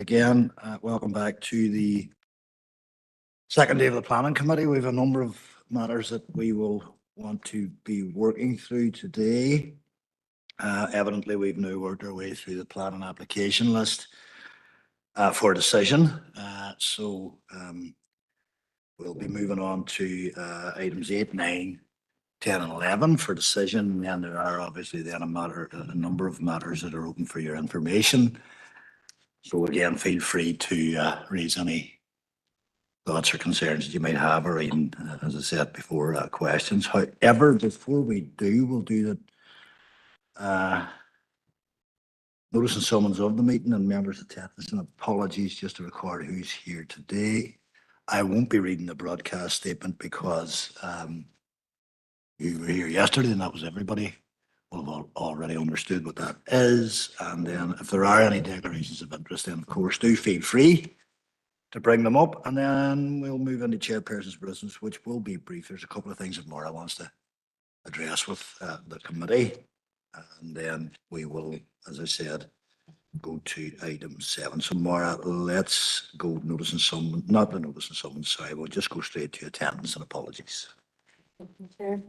Again, welcome back to the second day of the planning committee. We have a number of matters that we will want to be working through today. Evidently, we've now worked our way through the planning application list for decision. We'll be moving on to items 8, 9, 10 and 11 for decision. And there are obviously then a number of matters that are open for your information. So again, feel free to raise any thoughts or concerns that you might have, or even, as I said before, questions. However, before we do, we'll do the notice and summons of the meeting and members' attendance, and apologies just to record who's here today. I won't be reading the broadcast statement because you were here yesterday and that was everybody. We'll have already understood what that is. And then if there are any declarations of interest, then of course do feel free to bring them up. And then we'll move into chairperson's business, which will be brief. There's a couple of things that Maura wants to address with the committee. And then we will, as I said, go to item 7. So Maura, let's go notice and summons, not the notice and summons, sorry, we'll just go straight to attendance and apologies. Chair.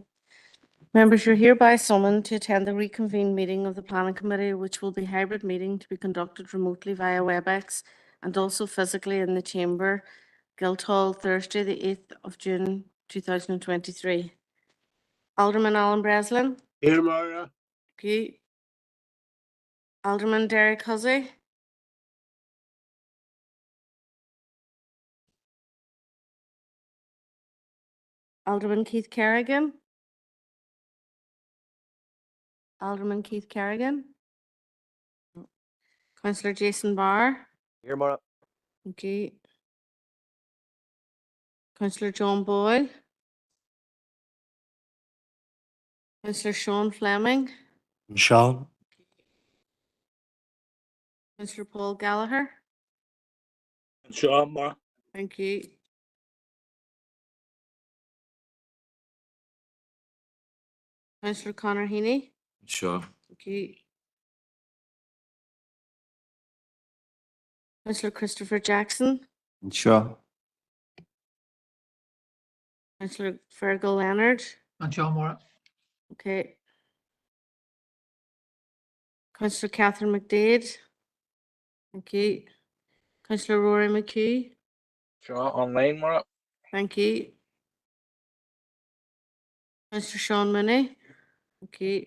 Members, you're hereby summoned to attend the reconvened meeting of the Planning Committee, which will be a hybrid meeting to be conducted remotely via WebEx and also physically in the Chamber, Guildhall, Thursday, the 8th of June, 2023. Alderman Alan Breslin. Here, Maura. Thank you. Alderman Derek Hussey. Alderman Keith Kerrigan. Alderman Keith Kerrigan. Councillor Jason Barr. Here, Maura. Thank you. Councillor John Boyle. Councillor Sean Fleming. Sean. Councillor Paul Gallagher. Sean, Maura. Thank you. Councillor Conor Heaney. Sure. Thank you. Councillor Christopher Jackson. Sure. Councillor Fergal Leonard. And Sean, Maura. Okay. Councillor Catherine McDade. Thank you. Councillor Rory McHugh. Sure, online, Maura. Thank you. Councillor Sean Mooney. Thank you.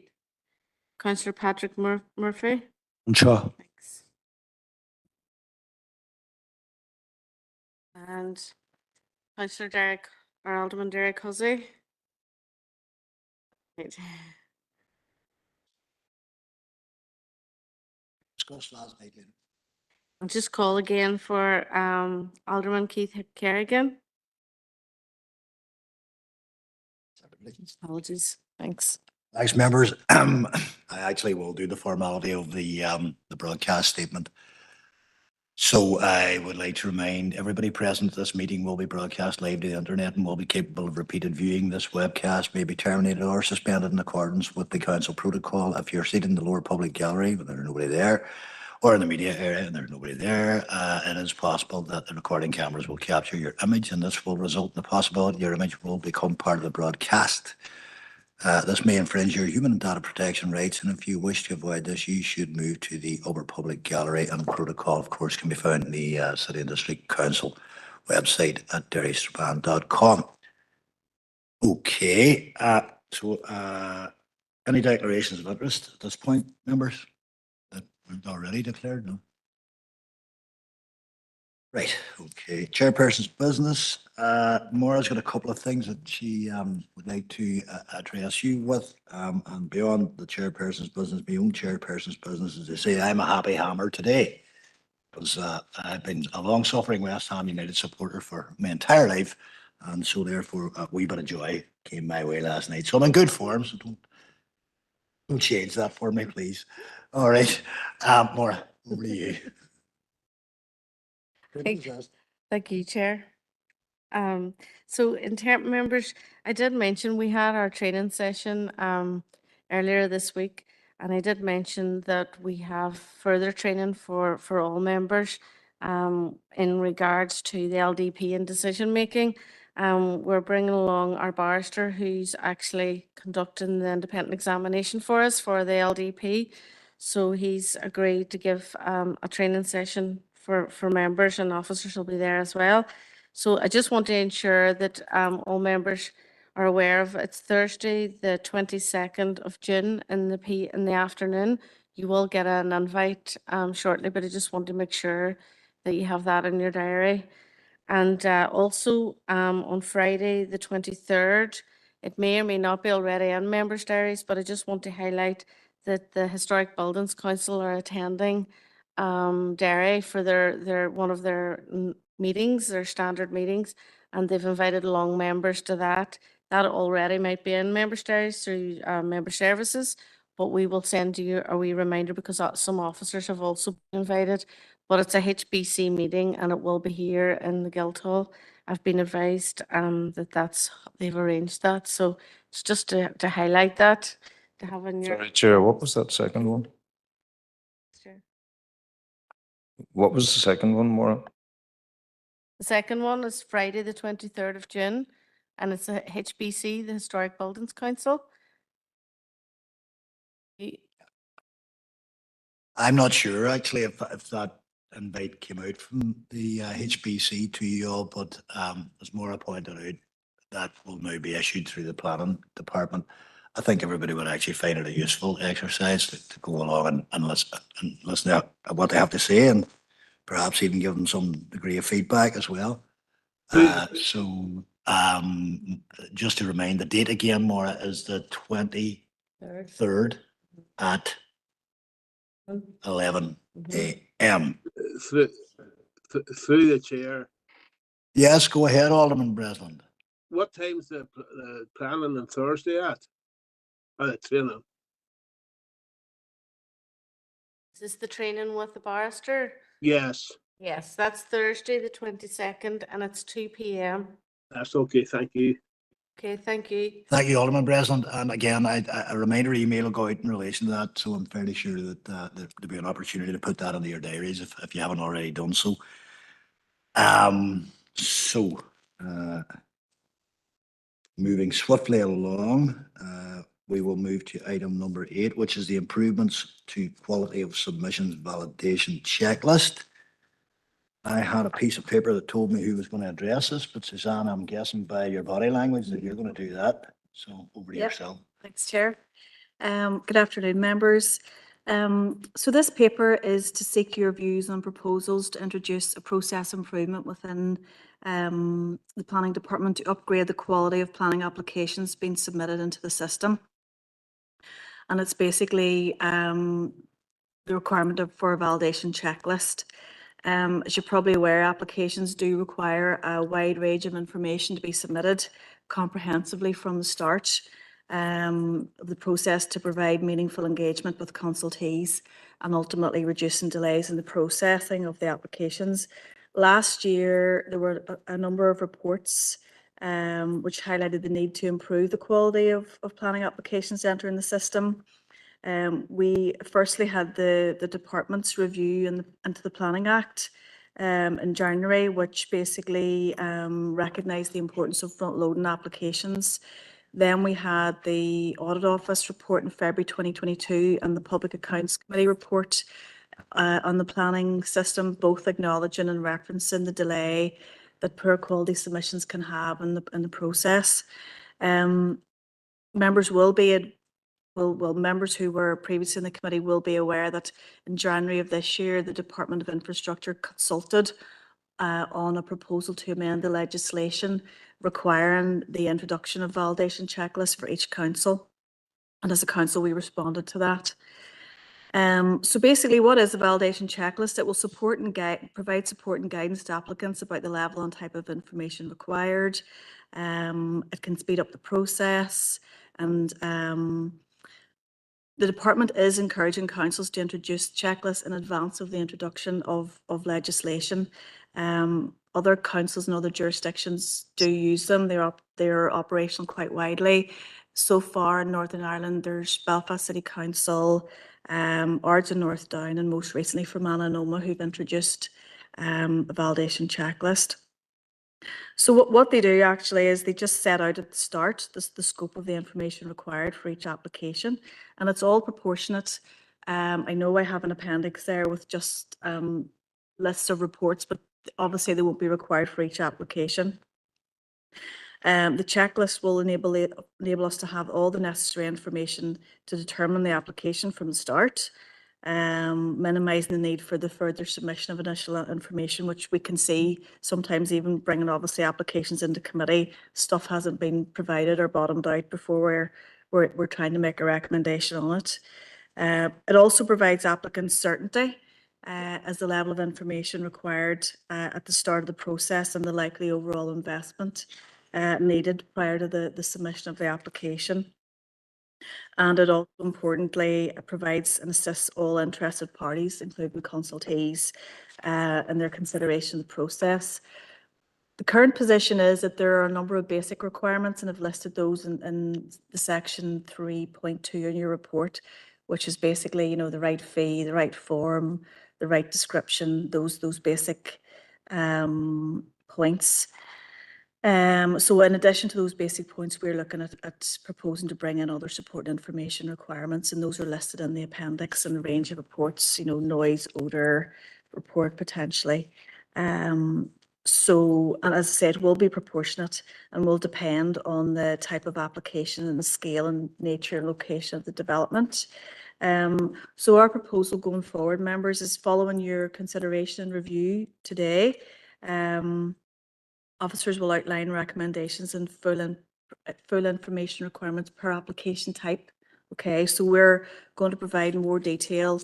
Councillor Patrick Murphy. Sure. Thanks. And Councillor Derek, or Alderman Derek Hussey. Right. I'll just call again for Alderman Keith Kerrigan. Apologies. Thanks. Thanks, members. I actually will do the formality of the broadcast statement. So I would like to remind everybody present at this meeting will be broadcast live to the internet and will be capable of repeated viewing. This webcast may be terminated or suspended in accordance with the council protocol. If you're seated in the lower public gallery but there's nobody there, or in the media area and there's nobody there, it is possible that the recording cameras will capture your image, and this will result in the possibility your image will become part of the broadcast. This may infringe your human and data protection rights, and if you wish to avoid this, you should move to the upper public gallery, and protocol, of course, can be found in the City and District Council website at derrystrabane.com. Okay, any declarations of interest at this point, members, that weren't already declared? No. Right, okay. Chairperson's business. Maura's got a couple of things that she would like to address you with. And beyond the chairperson's business, my own chairperson's business, as they say, I'm a happy hammer today. Because I've been a long-suffering West Ham United supporter for my entire life. And so therefore, a wee bit of joy came my way last night. So I'm in good form, so don't change that for me, please. All right. Maura, over to you. Thank you, Chair. So in term members, I did mention we had our training session earlier this week, and I did mention that we have further training for all members in regards to the LDP and decision making. We're bringing along our barrister who's actually conducting the independent examination for us for the LDP. So he's agreed to give a training session for members, and officers will be there as well. So I just want to ensure that all members are aware of it's Thursday, the 22nd of June in the afternoon. You will get an invite shortly, but I just want to make sure that you have that in your diary. And also on Friday, the 23rd, it may or may not be already in members' diaries, but I just want to highlight that the Historic Buildings Council are attending Derry for one of their meetings, their standard meetings, and they've invited along members to that. That already might be in members' diaries through member services, but we will send you a wee reminder because some officers have also been invited. But it's a HBC meeting and it will be here in the Guildhall. I've been advised they've arranged that. So it's just to highlight that, to have in your. Sorry, Chair, what was that second one? Sure. What was the second one, Maura? The second one is Friday, the 23rd of June, and it's a HBC, the Historic Buildings Council. I'm not sure actually if that invite came out from the HBC to you all, but as Maura pointed out, that will now be issued through the planning department. I think everybody would actually find it a useful exercise to go along and listen to what they have to say, and perhaps even give them some degree of feedback as well. Just to remind, the date again, Maura, is the 23rd at 11 a.m. Through the chair, Yes, go ahead, Alderman Breslin. what time's the planning on Thursday at? Oh, the training. Is this the training with the barrister? Yes, Yes, that's Thursday, the 22nd, and it's 2 p.m. that's okay. Thank you. Okay, thank you. Thank you, Alderman Breslin. And again, a reminder email will go out in relation to that. So I'm fairly sure that there'll be an opportunity to put that into your diaries if you haven't already done so. Moving swiftly along, we will move to item number 8, which is the improvements to quality of submissions validation checklist. I had a piece of paper that told me who was going to address this, but Suzanne, I'm guessing by your body language that you're going to do that. So over to yourself. Thanks, Chair. Good afternoon, members. So this paper is to seek your views on proposals to introduce a process improvement within the planning department to upgrade the quality of planning applications being submitted into the system. And it's basically the requirement for a validation checklist. As you're probably aware, applications do require a wide range of information to be submitted comprehensively from the start of the process to provide meaningful engagement with consultees and ultimately reducing delays in the processing of the applications. Last year, there were a number of reports which highlighted the need to improve the quality of planning applications entering the system. We firstly had the department's review into the Planning Act in January, which basically recognised the importance of front-loading applications. Then we had the Audit Office report in February 2022 and the Public Accounts Committee report on the planning system, both acknowledging and referencing the delay that poor quality submissions can have in the process. Members members who were previously in the committee will be aware that in January of this year, the Department of Infrastructure consulted on a proposal to amend the legislation requiring the introduction of validation checklists for each council. And as a council, we responded to that. So basically, what is a validation checklist? It will support and provide support and guidance to applicants about the level and type of information required. It can speed up the process, and the department is encouraging councils to introduce checklists in advance of the introduction of legislation. Other councils and other jurisdictions do use them. They're operational quite widely. So far in Northern Ireland, there's Belfast City Council, Ards and North Down, and most recently Fermanagh and Omagh, who've introduced a validation checklist. So what they do actually is they just set out at the start the scope of the information required for each application, and it's all proportionate. I know I have an appendix there with just lists of reports, but obviously they won't be required for each application. The checklist will enable us to have all the necessary information to determine the application from the start, minimising the need for the further submission of initial information, which we can see sometimes even bringing obviously applications into committee, stuff hasn't been provided or bottomed out before we're trying to make a recommendation on it. It also provides applicants certainty as the level of information required at the start of the process and the likely overall investment needed prior to the submission of the application. And it also importantly provides and assists all interested parties, including consultees, in their consideration of the process. The current position is that there are a number of basic requirements, and I've listed those in the section 3.2 in your report, which is basically, you know, the right fee, the right form, the right description, those basic points. So in addition to those basic points, we're looking at proposing to bring in other support information requirements, and those are listed in the appendix and a range of reports, you know, noise, odour report potentially. So, and as I said, will be proportionate and will depend on the type of application and the scale and nature and location of the development. So our proposal going forward, members, is following your consideration and review today. Officers will outline recommendations and full information requirements per application type. Okay, so we're going to provide more detail,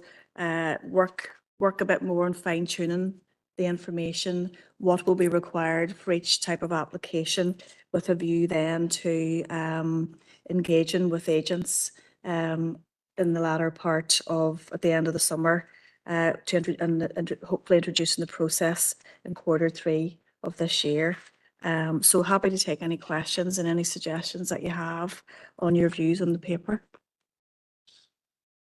work a bit more on fine tuning the information, what will be required for each type of application, with a view then to engaging with agents in the latter part of at the end of the summer to hopefully introducing the process in Q3 of this year. So happy to take any questions and any suggestions that you have on your views on the paper.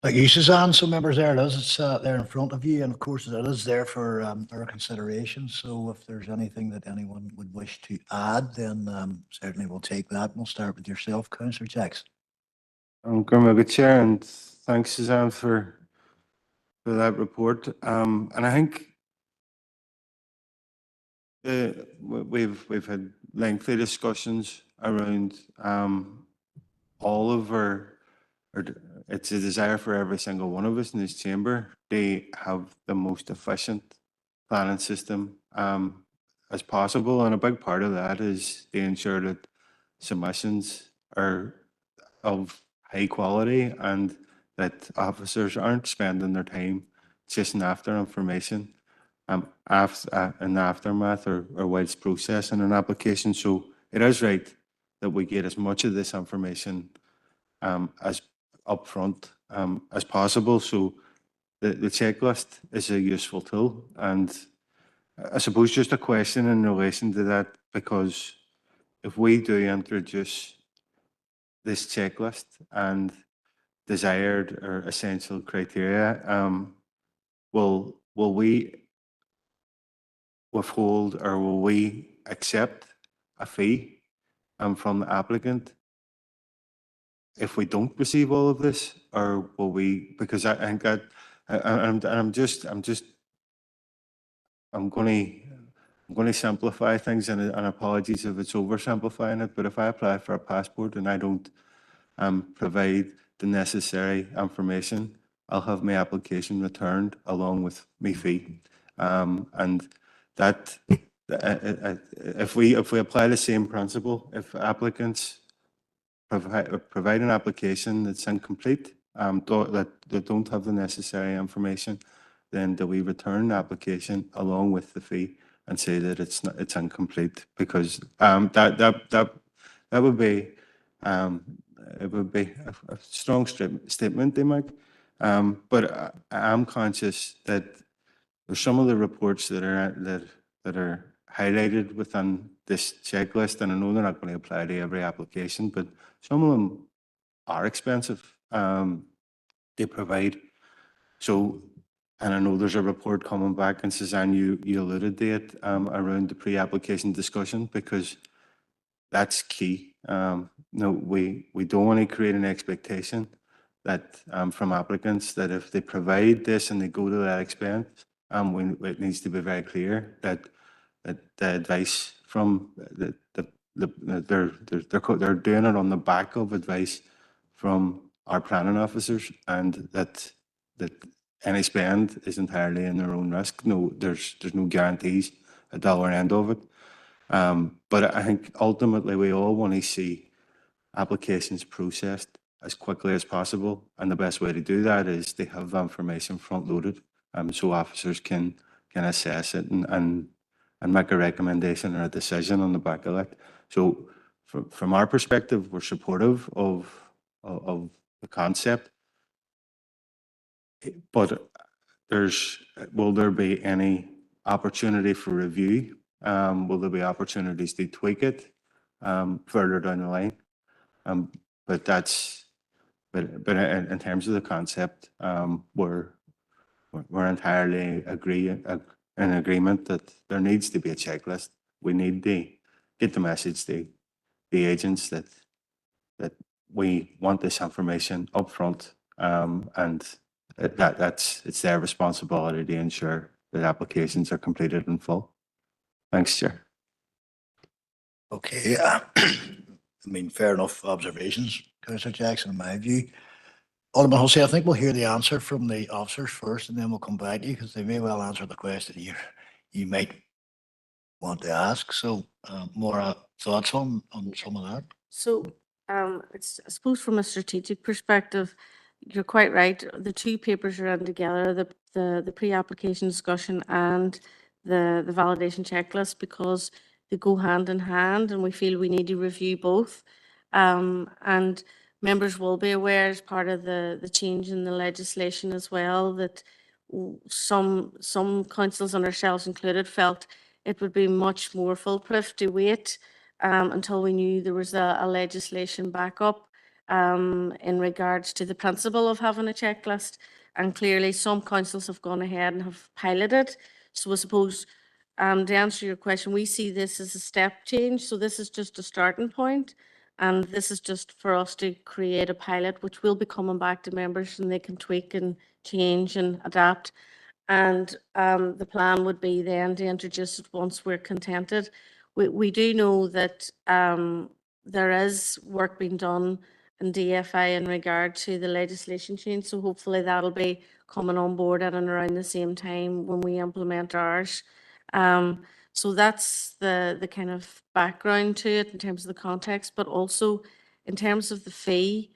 Thank you, Suzanne. So members, there it is. It's there in front of you. And of course, it is there for our consideration. So if there's anything that anyone would wish to add, then certainly we'll take that. We'll start with yourself, Councillor Jackson. Good Chair, and thanks, Suzanne, for that report. And I think we've had lengthy discussions around all of our. It's a desire for every single one of us in this chamber to have the most efficient planning system as possible, and a big part of that is to ensure that submissions are of high quality and that officers aren't spending their time chasing after information in the aftermath or whilst processing an application. So it is right that we get as much of this information as upfront as possible. So the checklist is a useful tool, and I suppose just a question in relation to that, because if we do introduce this checklist and desired or essential criteria, will we withhold or will we accept a fee from the applicant if we don't receive all of this, or will we? Because I think that I'm going to simplify things, and apologies if it's oversimplifying it. But if I apply for a passport and I don't provide the necessary information, I'll have my application returned along with my fee, and that if we apply the same principle, if applicants provide an application that's incomplete, that don't have the necessary information, then do we return the application along with the fee and say that it's incomplete? Because that would be it would be a strong statement they make. But I'm conscious that there's some of the reports that are highlighted within this checklist, and I know they're not going to apply to every application, but some of them are expensive. They provide. So And I know there's a report coming back, and Suzanne, you alluded to it, around the pre-application discussion, because that's key. No, we don't want to create an expectation that, from applicants, that if they provide this and they go to that expense, it needs to be very clear that the advice from they're doing it on the back of advice from our planning officers, and that any spend is entirely in their own risk. No, there's no guarantees a dollar end of it. But I think ultimately we all want to see applications processed as quickly as possible, and the best way to do that is to have information front loaded, so officers can assess it and make a recommendation or a decision on the back of that. So from our perspective, we're supportive of the concept, but will there be any opportunity for review? Will there be opportunities to tweak it further down the line? But in terms of the concept, we're entirely in agreement that there needs to be a checklist. We need to get the message to the agents that we want this information upfront, and it's their responsibility to ensure that applications are completed in full. Thanks, Chair. Okay, I mean, fair enough observations, Councillor Jackson, in my view. Alderman Hussey, I think we'll hear the answer from the officers first, and then we'll come back to you, because they may well answer the question you might want to ask. So more thoughts on some of that? So, it's, I suppose from a strategic perspective, you're quite right. The two papers are in together, the pre-application discussion and the validation checklist, because they go hand in hand, and we feel we need to review both. And members will be aware, as part of the change in the legislation as well, that some councils, and ourselves included, felt it would be much more foolproof to wait until we knew there was a legislation backup in regards to the principle of having a checklist. And clearly some councils have gone ahead and have piloted. So I suppose, to answer your question, we see this as a step change. So this is just a starting point, and this is just for us to create a pilot, which will be coming back to members, and they can tweak and change and adapt. And the plan would be then to introduce it once we're contented. We do know that there is work being done in DFI in regard to the legislation change, so hopefully that'll be coming on board at and around the same time when we implement ours. So that's the kind of background to it in terms of the context, but also in terms of the fee.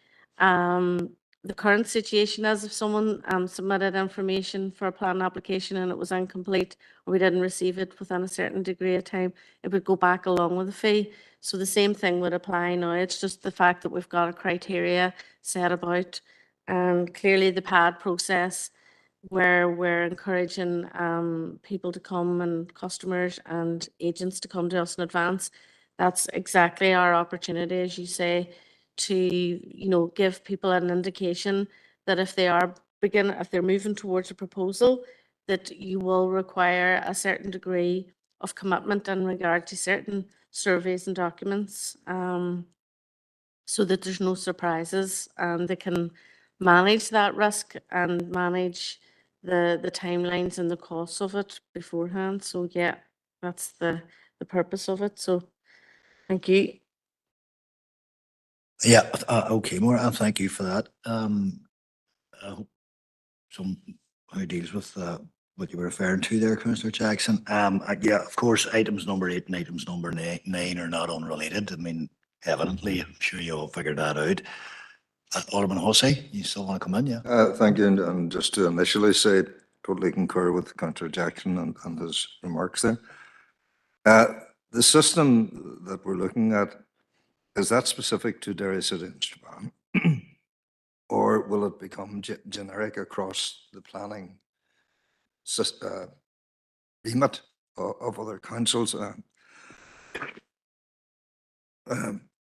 The current situation is, if someone submitted information for a plan application and it was incomplete, or we didn't receive it within a certain degree of time, it would go back along with the fee. So the same thing would apply now. It's just the fact that we've got a criteria set about, and clearly the PAD process, where we're encouraging people to come, and customers and agents to come to us in advance. That's exactly our opportunity, as you say, to give people an indication that if they're moving towards a proposal, that you will require a certain degree of commitment in regard to certain surveys and documents, so that there's no surprises, and they can manage that risk and manage the timelines and the costs of it beforehand. So yeah, that's the purpose of it. So thank you. Yeah, okay, Maura, thank you for that. I hope some who deals with what you were referring to there, Councillor Jackson. Yeah, of course, items number 8 and items number 9 are not unrelated. I mean, evidently, I'm sure you all figured that out. Alderman Hussey, you still want to come in, yeah? Thank you, and just to initially say, totally concur with Councillor Jackson and his remarks there. The system that we're looking at, is that specific to Derry City and Strabane? Or will it become generic across the planning remit of other councils?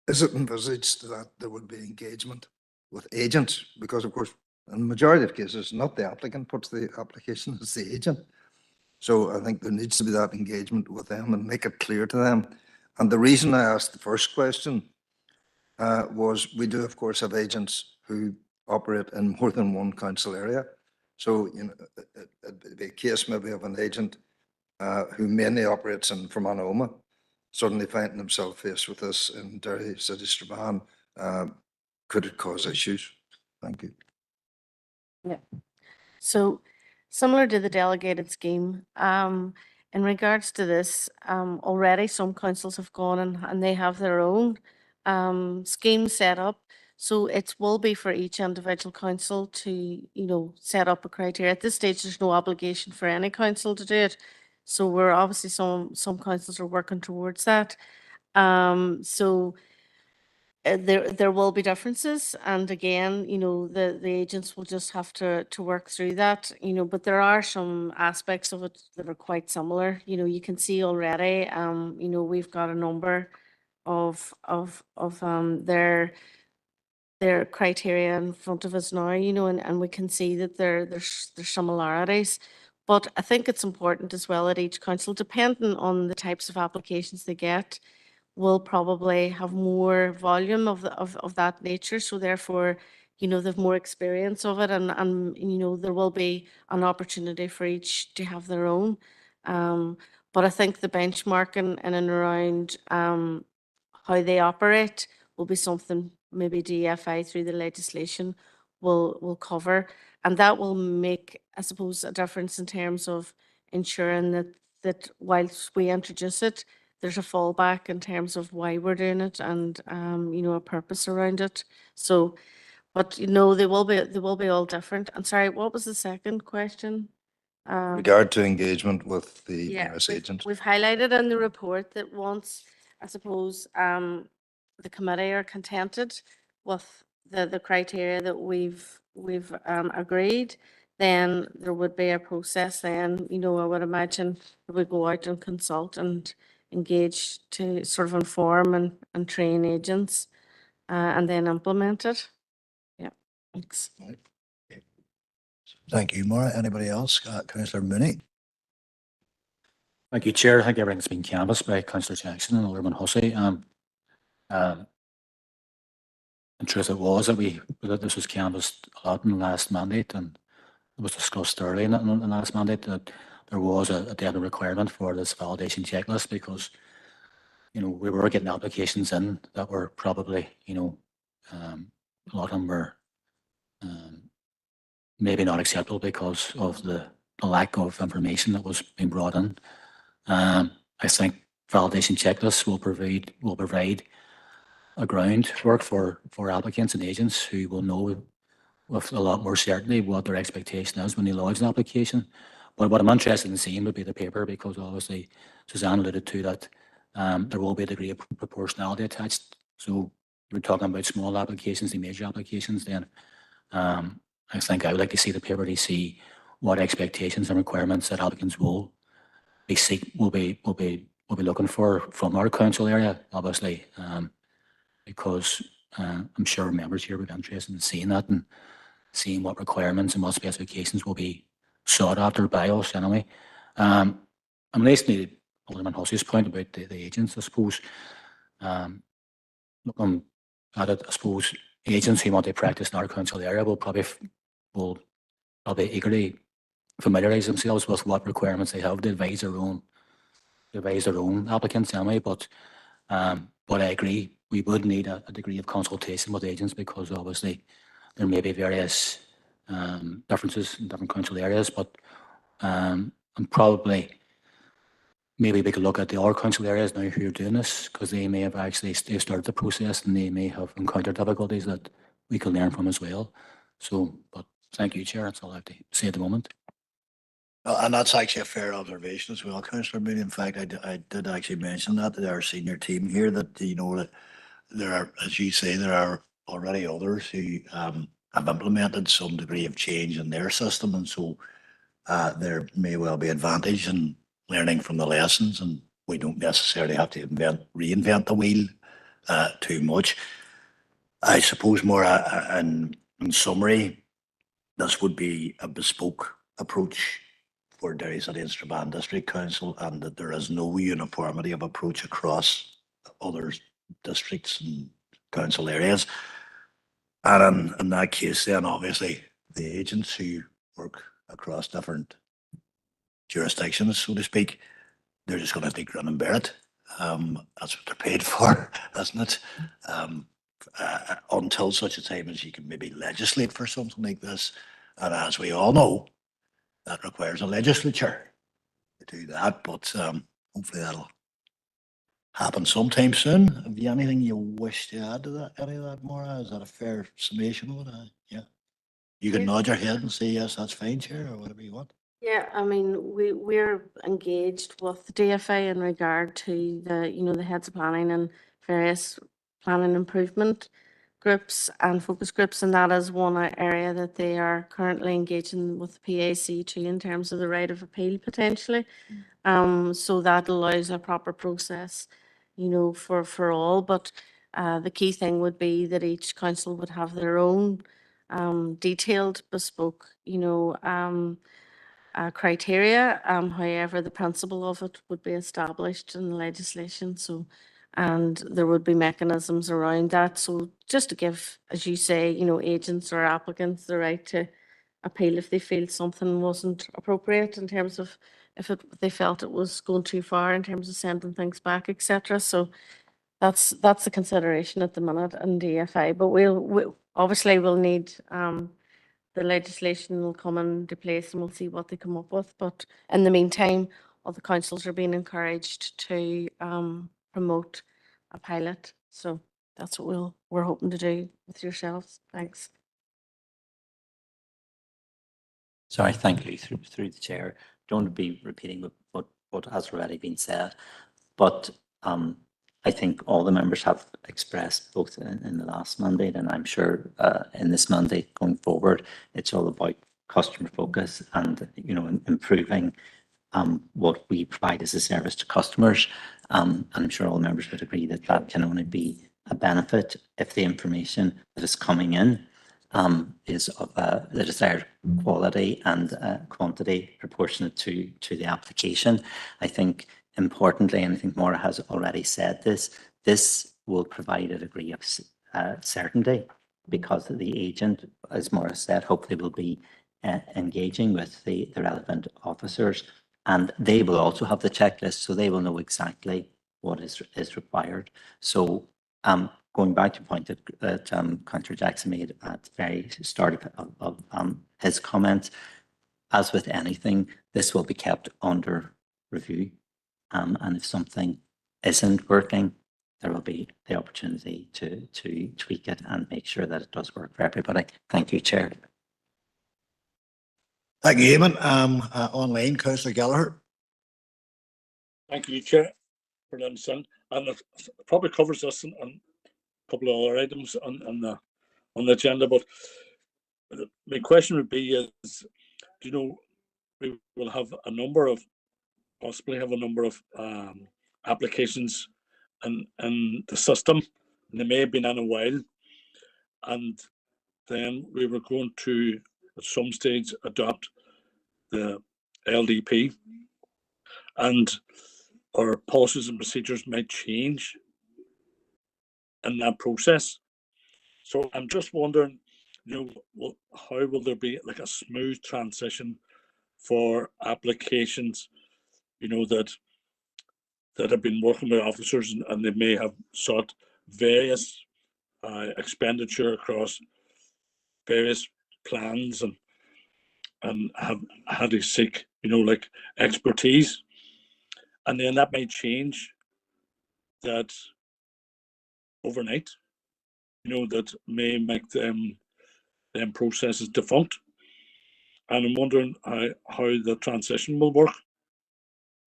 Is it envisaged that there would be engagement with agents? Because of course, In the majority of cases, not the applicant puts the application, it's the agent. So I think there needs to be that engagement with them and make it clear to them. And the reason I asked the first question was we do, of course, have agents who operate in more than one council area. So, you know, it'd be a case maybe of an agent who mainly operates in Fermanagh, suddenly finding himself faced with this in Derry, City Strabane. Could it cause issues? Thank you. So similar to the delegated scheme, in regards to this, already some councils have gone and they have their own scheme set up. So it will be for each individual council to, you know, set up a criteria. At this stage, there's no obligation for any council to do it. So we're obviously some councils are working towards that. So there will be differences, and again, you know, the agents will just have to work through that, you know, but there are some aspects of it that are quite similar. You know, you can see already, you know, we've got a number of their criteria in front of us now, you know, and we can see that there's similarities. But I think it's important as well at each council, depending on the types of applications they get, will probably have more volume of that nature. So therefore, you know, they've more experience of it, and you know, there will be an opportunity for each to have their own. But I think the benchmarking in and around how they operate will be something maybe DFI through the legislation will cover, and that will make, I suppose, a difference in terms of ensuring that whilst we introduce it, there's a fallback in terms of why we're doing it and, you know, a purpose around it. So, but you know, they will be all different. I'm sorry, what was the second question? Regard to engagement with the Yeah, various agents. we've highlighted in the report that once, I suppose, the committee are contented with the criteria that we've agreed, then there would be a process then, you know, I would imagine we would go out and consult and engage to sort of inform and train agents, and then implement it. Yeah, thanks. Thank you, Maura. Anybody else? Councillor Mooney? Thank you, Chair. I think everything's been canvassed by Councillor Jackson and Alderman Hussey. In truth, it was that this was canvassed a lot in the last mandate, and it was discussed early in the last mandate that there was a deadline requirement for this validation checklist because, you know, we were getting applications in that were probably, you know, a lot of them were maybe not acceptable because of the lack of information that was being brought in. I think validation checklists will provide a groundwork for applicants and agents who will know with a lot more certainty what their expectation is when they lodge an application. But what I'm interested in seeing would be the paper, because obviously Suzanne alluded to that there will be a degree of proportionality attached. So we're talking about small applications and major applications. Then I think I would like to see the paper to see what expectations and requirements that applicants will be looking for from our council area, obviously, because I'm sure members here would be interested in seeing that and seeing what requirements and what specifications will be sought after by us anyway. I'm listening to Alderman Hussey's point about the agents, I suppose. Looking at it, I suppose agents who want to practice in our council area will probably eagerly familiarise themselves with what requirements they have to advise their own applicants anyway. But I agree, we would need a degree of consultation with agents because obviously there may be various differences in different council areas, but and probably maybe we could look at the other council areas now who are doing this, because they may have actually started the process and they may have encountered difficulties that we could learn from as well. So, but thank you, Chair. That's all I have to say at the moment. And that's actually a fair observation as well, Councillor Mooney. In fact, I did actually mention that to our senior team here, that, you know, that there are, as you say, there are already others who have implemented some degree of change in their system, and so there may well be advantage in learning from the lessons, and we don't necessarily have to reinvent the wheel too much. I suppose more in summary, this would be a bespoke approach for Derry City and Strabane District Council, and that there is no uniformity of approach across other districts and council areas. And in that case, then obviously the agents who work across different jurisdictions, so to speak, they're just going to take run and bear it. That's what they're paid for, isn't it? Until such a time as you can maybe legislate for something like this. And as we all know, that requires a legislature to do that, but hopefully that'll happen sometime soon. Have you anything you wish to add to that? Any of that, Maura? Is that a fair summation of it? Yeah. You can Yeah. nod your head and say, yes, that's fine, Chair, or whatever you want. Yeah, I mean, we're engaged with the DFA in regard to the heads of planning and various planning improvement groups and focus groups, and that is one area that they are currently engaging with the PAC too in terms of the right of appeal potentially. So that allows a proper process, for all. But the key thing would be that each council would have their own detailed, bespoke, criteria. However, the principle of it would be established in legislation. So, and there would be mechanisms around that. So just to give, as you say, agents or applicants the right to appeal if they feel something wasn't appropriate in terms of if they felt it was going too far in terms of sending things back, etc. So that's the consideration at the minute in DFA. But we'll obviously we'll need the legislation will come into place and we'll see what they come up with. But in the meantime, all the councils are being encouraged to promote a pilot. So that's what we're hoping to do with yourselves. Thanks. Sorry, thank you through the chair. Don't want to be repeating what has already been said, but I think all the members have expressed both in the last mandate, and I'm sure in this mandate going forward, it's all about customer focus and improving what we provide as a service to customers. And I'm sure all members would agree that that can only be a benefit if the information that is coming in is of the desired quality and quantity proportionate to the application. I think importantly, and I think Maura has already said this will provide a degree of certainty because the agent, as Maura said, hopefully will be engaging with the relevant officers, and they will also have the checklist, so they will know exactly what is required. So going back to the point that Councillor Jackson made at the very start of his comments, as with anything, this will be kept under review. And if something isn't working, there will be the opportunity to tweak it and make sure that it does work for everybody. Thank you, Chair. Thank you, Eamon. Online, Councillor Gallagher. Thank you, Chair, for the understanding. And it probably covers this and a couple of other items on the agenda. But my question would be: is we will have possibly have a number of applications in the system, and they may have been in a while, and then we were going to at some stage adopt the LDP, and our policies and procedures might change in that process. So I'm just wondering, how will there be like a smooth transition for applications, that have been working with officers and they may have sought various expenditure across various plans and have had to seek, like expertise, and then that may change that overnight, that may make them processes defunct. And I'm wondering how the transition will work.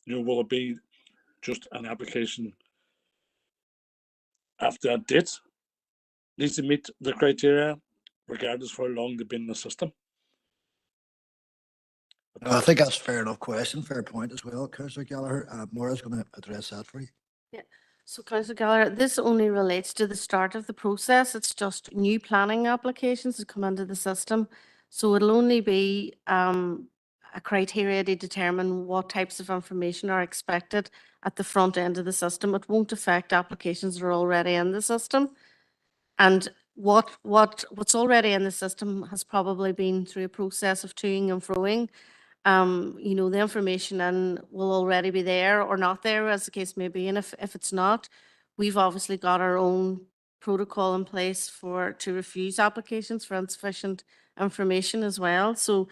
Will it be just an application after that date needs to meet the criteria, regardless of how long they've been in the system? I think that's a fair enough question, fair point as well, Councillor Gallagher. Maura's going to address that for you. Yeah. So Councillor Gallagher, this only relates to the start of the process. It's just new planning applications that come into the system. So it'll only be a criteria to determine what types of information are expected at the front end of the system. It won't affect applications that are already in the system. And what's already in the system has probably been through a process of toing and froing. You know, the information in will already be there or not there, as the case may be. And if it's not, we've obviously got our own protocol in place to refuse applications for insufficient information as well. So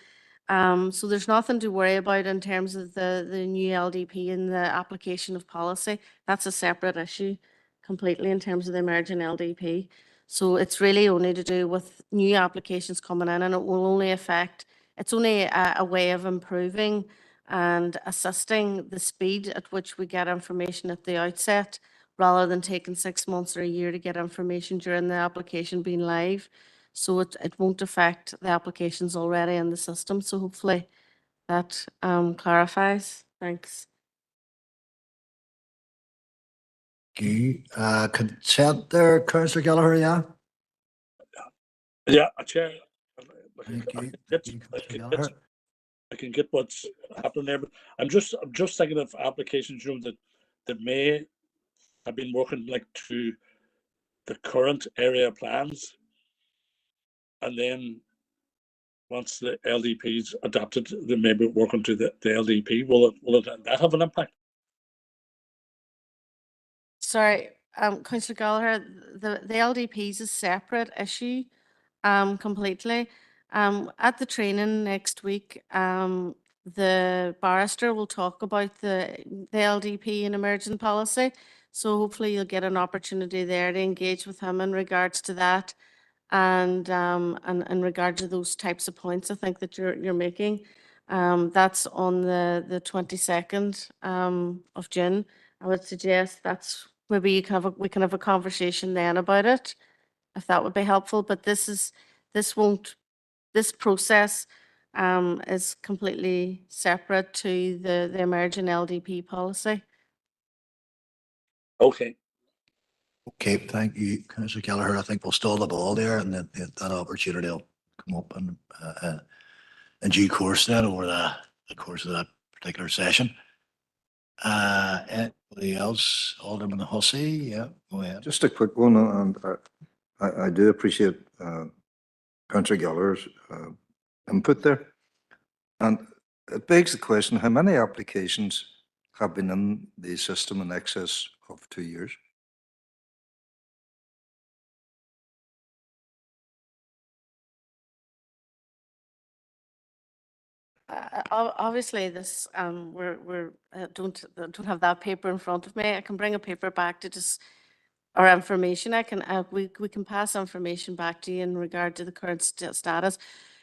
so there's nothing to worry about in terms of the new LDP and the application of policy. That's a separate issue completely in terms of the emerging LDP. So it's really only to do with new applications coming in, and it will only affect, it's only a way of improving and assisting the speed at which we get information at the outset, rather than taking 6 months or a year to get information during the application being live. So it won't affect the applications already in the system. So hopefully that clarifies. Thanks. You, consent there, Councillor Gallagher, yeah? Yeah, Chair. Thank you. Get- Thank you, I Councillor can Gallagher. get- I can get what's happening there, but I'm just thinking of applications, you know, that may have been working like to the current area plans. And then once the LDP is adapted, they may be working to the LDP. Will that have an impact? Sorry, Councillor Gallagher, the LDP is a separate issue, completely. At the training next week, the barrister will talk about the LDP and emerging policy. So hopefully you'll get an opportunity there to engage with him in regards to that, and in regard to those types of points I think that you're making. That's on the 22nd of June. I would suggest that's maybe we can have a conversation then about it, if that would be helpful. But this process is completely separate to the emerging LDP policy. Okay. Okay, thank you, Councillor Gallagher. I think we'll stall the ball there, and then that opportunity will come up in due course then over the course of that particular session. Anybody else? Alderman Hussey, yeah, go ahead. Just a quick one, and I do appreciate Councillor Gallagher's input there. And it begs the question, how many applications have been in the system in excess of 2 years? Obviously, this don't have that paper in front of me. I can bring a paper back to just our information. We can pass information back to you in regard to the current status.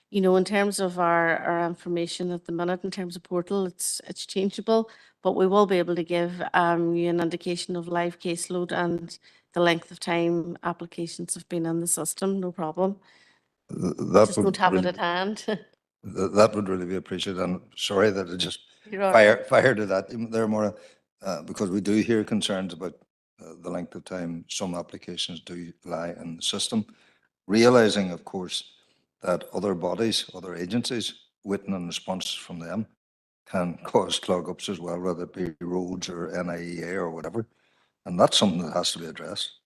You know, in terms of our information at the minute, in terms of portal, it's changeable, but we will be able to give you an indication of live caseload and the length of time applications have been in the system. No problem. That Just would don't have it really- at hand. That would really be appreciated. And sorry that I just You're all right. fired to that. There are more, because we do hear concerns about the length of time some applications do lie in the system. Realizing, of course, that other bodies, other agencies, waiting on responses from them can cause clog-ups as well, whether it be roads or NIEA or whatever. And that's something that has to be addressed.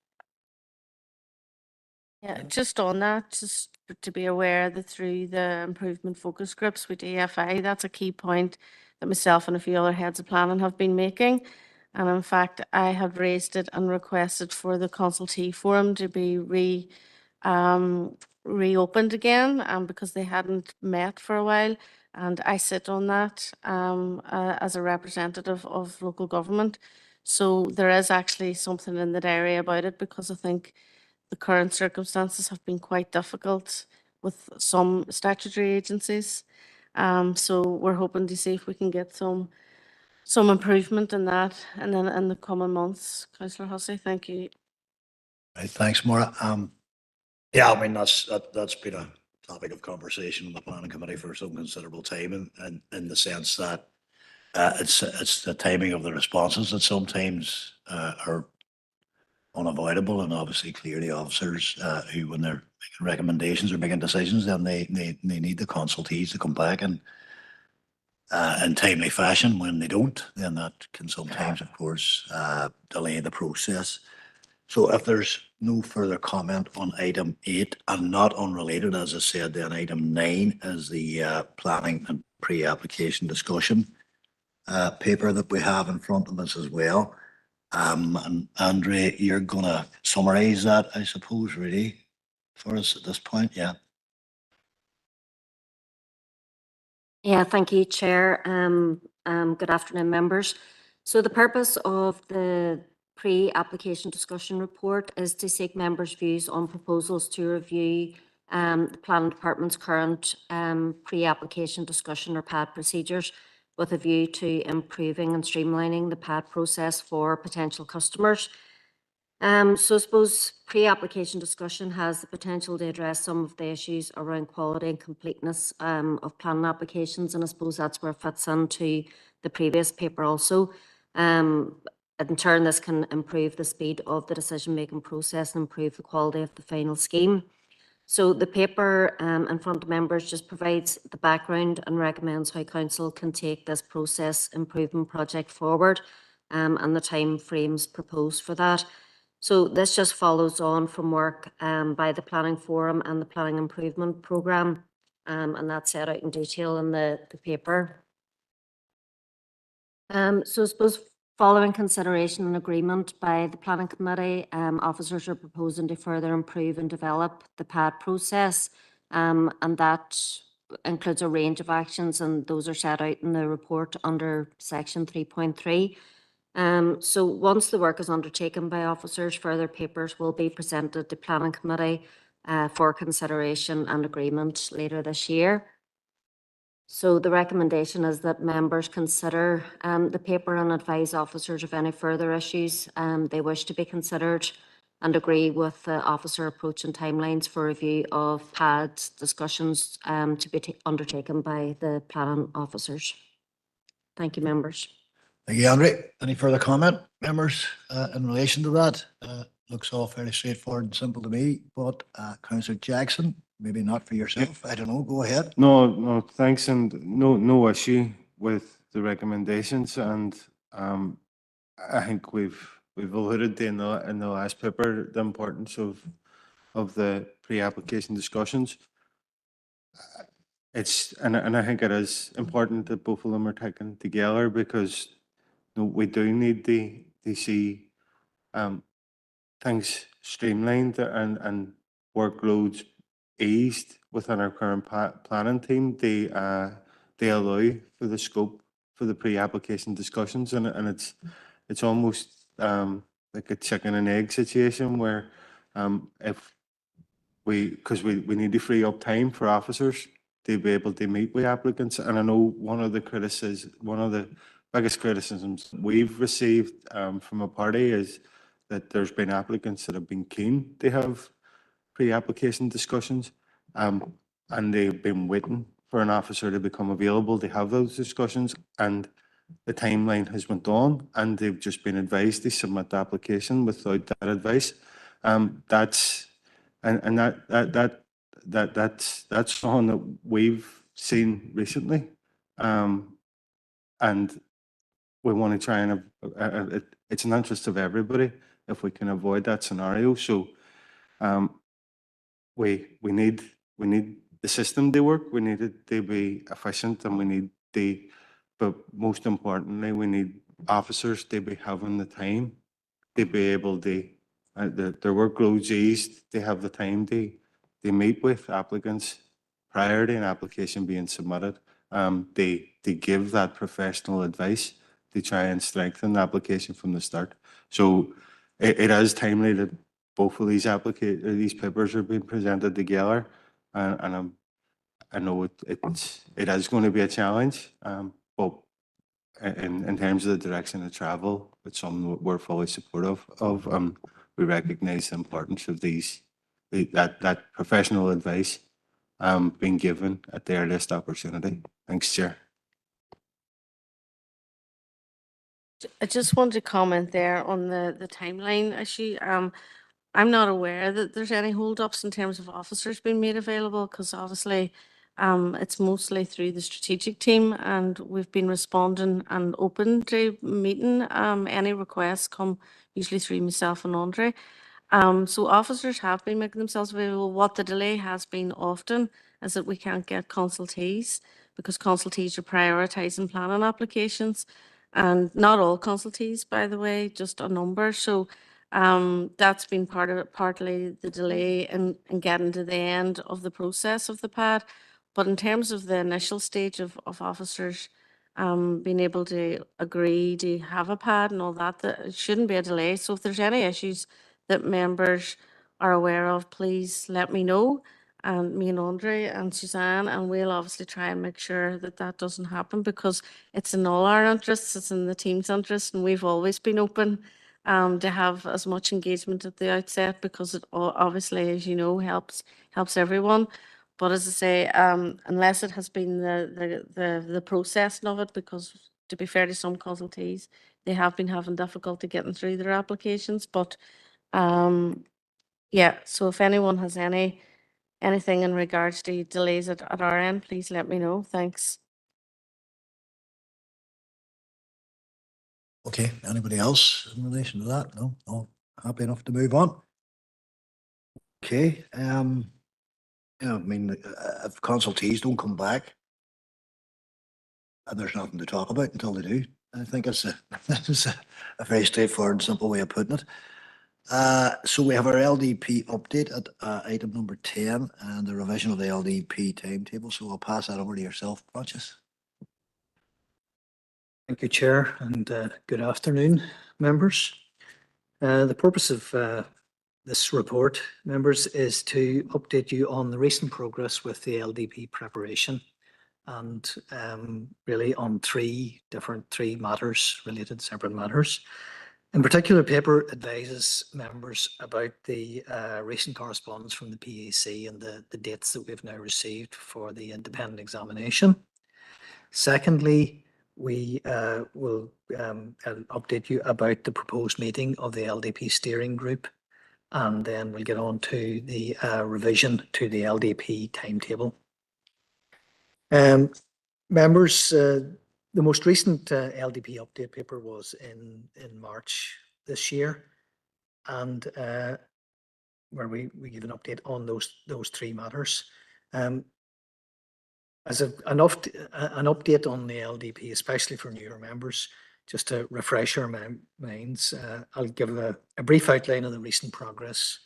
Yeah, just on that, just to be aware that through the improvement focus groups with EFI, that's a key point that myself and a few other heads of planning have been making. And in fact, I have raised it and requested for the consultee forum to be reopened again, because they hadn't met for a while. And I sit on that as a representative of local government. So there is actually something in the diary about it, because I think the current circumstances have been quite difficult with some statutory agencies. So we're hoping to see if we can get some improvement in that, and then in the coming months. Councillor Hussey, thank you. Right, thanks, Maura. Yeah, I mean, that's been a topic of conversation in the planning committee for some considerable time, and in the sense that it's the timing of the responses that sometimes are unavoidable, and obviously clearly officers who, when they're recommendations or making decisions, then they need the consultees to come back and in timely fashion. When they don't, then that can sometimes, of course, delay the process. So if there's no further comment on item 8 and not unrelated, as I said, then item 9 is the planning and pre-application discussion paper that we have in front of us as well. And Andre, you're gonna summarize that, I suppose, really, for us at this point, yeah? Yeah, thank you, Chair. Good afternoon, members. So the purpose of the pre-application discussion report is to seek members' views on proposals to review the Planning Department's current pre-application discussion or PAD procedures with a view to improving and streamlining the PAD process for potential customers. So I suppose pre-application discussion has the potential to address some of the issues around quality and completeness of planning applications, and I suppose that's where it fits into the previous paper also. In turn, this can improve the speed of the decision-making process and improve the quality of the final scheme. So the paper in front of members just provides the background and recommends how council can take this process improvement project forward and the time frames proposed for that. So this just follows on from work by the Planning Forum and the Planning Improvement Programme, and that's set out in detail in the paper. So I suppose following consideration and agreement by the Planning Committee, officers are proposing to further improve and develop the PAD process, and that includes a range of actions, and those are set out in the report under section 3.3. So once the work is undertaken by officers, further papers will be presented to Planning Committee for consideration and agreement later this year. So the recommendation is that members consider the paper and advise officers of any further issues they wish to be considered and agree with the officer approach and timelines for review of PAD discussions to be undertaken by the planning officers. Thank you, members. Thank you, Andre. Any further comment, members, in relation to that? Looks all fairly straightforward and simple to me, but Councillor Jackson, maybe not for yourself, I don't know, go ahead. No, thanks, and no issue with the recommendations, and I think we've alluded to in the last paper the importance of the pre-application discussions. And I think it is important that both of them are taken together because we do need to see things streamlined and workloads eased within our current planning team. They allow for the scope for the pre-application discussions, and it's almost like a chicken and egg situation where if because we need to free up time for officers to be able to meet with applicants. And I know one of the biggest criticisms we've received from a party is that there's been applicants that have been keen to have pre-application discussions, and they've been waiting for an officer to become available to have those discussions, and the timeline has went on, and they've just been advised to submit the application without that advice. That's something that we've seen recently, and we want to try and it's an interest of everybody if we can avoid that scenario. So we need the system to work. We need it to be efficient, and we need but most importantly, we need officers to be having the time to be able to their workloads eased. They have the time to meet with applicants prior to an application being submitted. They give that professional advice to try and strengthen the application from the start. So it is timely that both of these papers are being presented together, and I know it is going to be a challenge, but in terms of the direction of travel, it's something that we're fully supportive of. We recognise the importance of that professional advice being given at the earliest opportunity. Thanks, Chair. I just want to comment there on the timeline issue. I'm not aware that there's any holdups in terms of officers being made available, because obviously it's mostly through the strategic team, and we've been responding and open to meeting any requests come usually through myself and Andre. So officers have been making themselves available. What the delay has been often is that we can't get consultees, because consultees are prioritising planning applications, and not all consultees, by the way, just a number. So that's been part of it, partly the delay in getting to the end of the process of the pad. But in terms of the initial stage of officers being able to agree to have a pad and all that, it shouldn't be a delay. So if there's any issues that members are aware of, please let me know, and me and Andre and Suzanne, and we'll obviously try and make sure that that doesn't happen, because it's in all our interests, it's in the team's interest, and we've always been open to have as much engagement at the outset, because it obviously, as you know, helps everyone. But as I say, unless it has been the processing of it, because to be fair to some consultees, they have been having difficulty getting through their applications. But yeah, so if anyone has anything in regards to delays at our end, please let me know. Thanks. Okay, anybody else in relation to that? No, all happy enough to move on. Okay, yeah, I mean, if consultees don't come back, and there's nothing to talk about until they do, I think it's it's a very straightforward, simple way of putting it. So we have our LDP update at item number 10 and the revision of the LDP timetable. So I'll pass that over to yourself, Francis. Thank you, Chair, and good afternoon, members. The purpose of this report, members, is to update you on the recent progress with the LDP preparation, and really on three matters, related separate matters. In particular, the paper advises members about the recent correspondence from the PAC and the dates that we've now received for the independent examination. Secondly, we will update you about the proposed meeting of the LDP steering group, and then we'll get on to the revision to the LDP timetable. Members, the most recent LDP update paper was in March this year, and where we give an update on those three matters. As an update on the LDP, especially for newer members, just to refresh our minds, I'll give a brief outline of the recent progress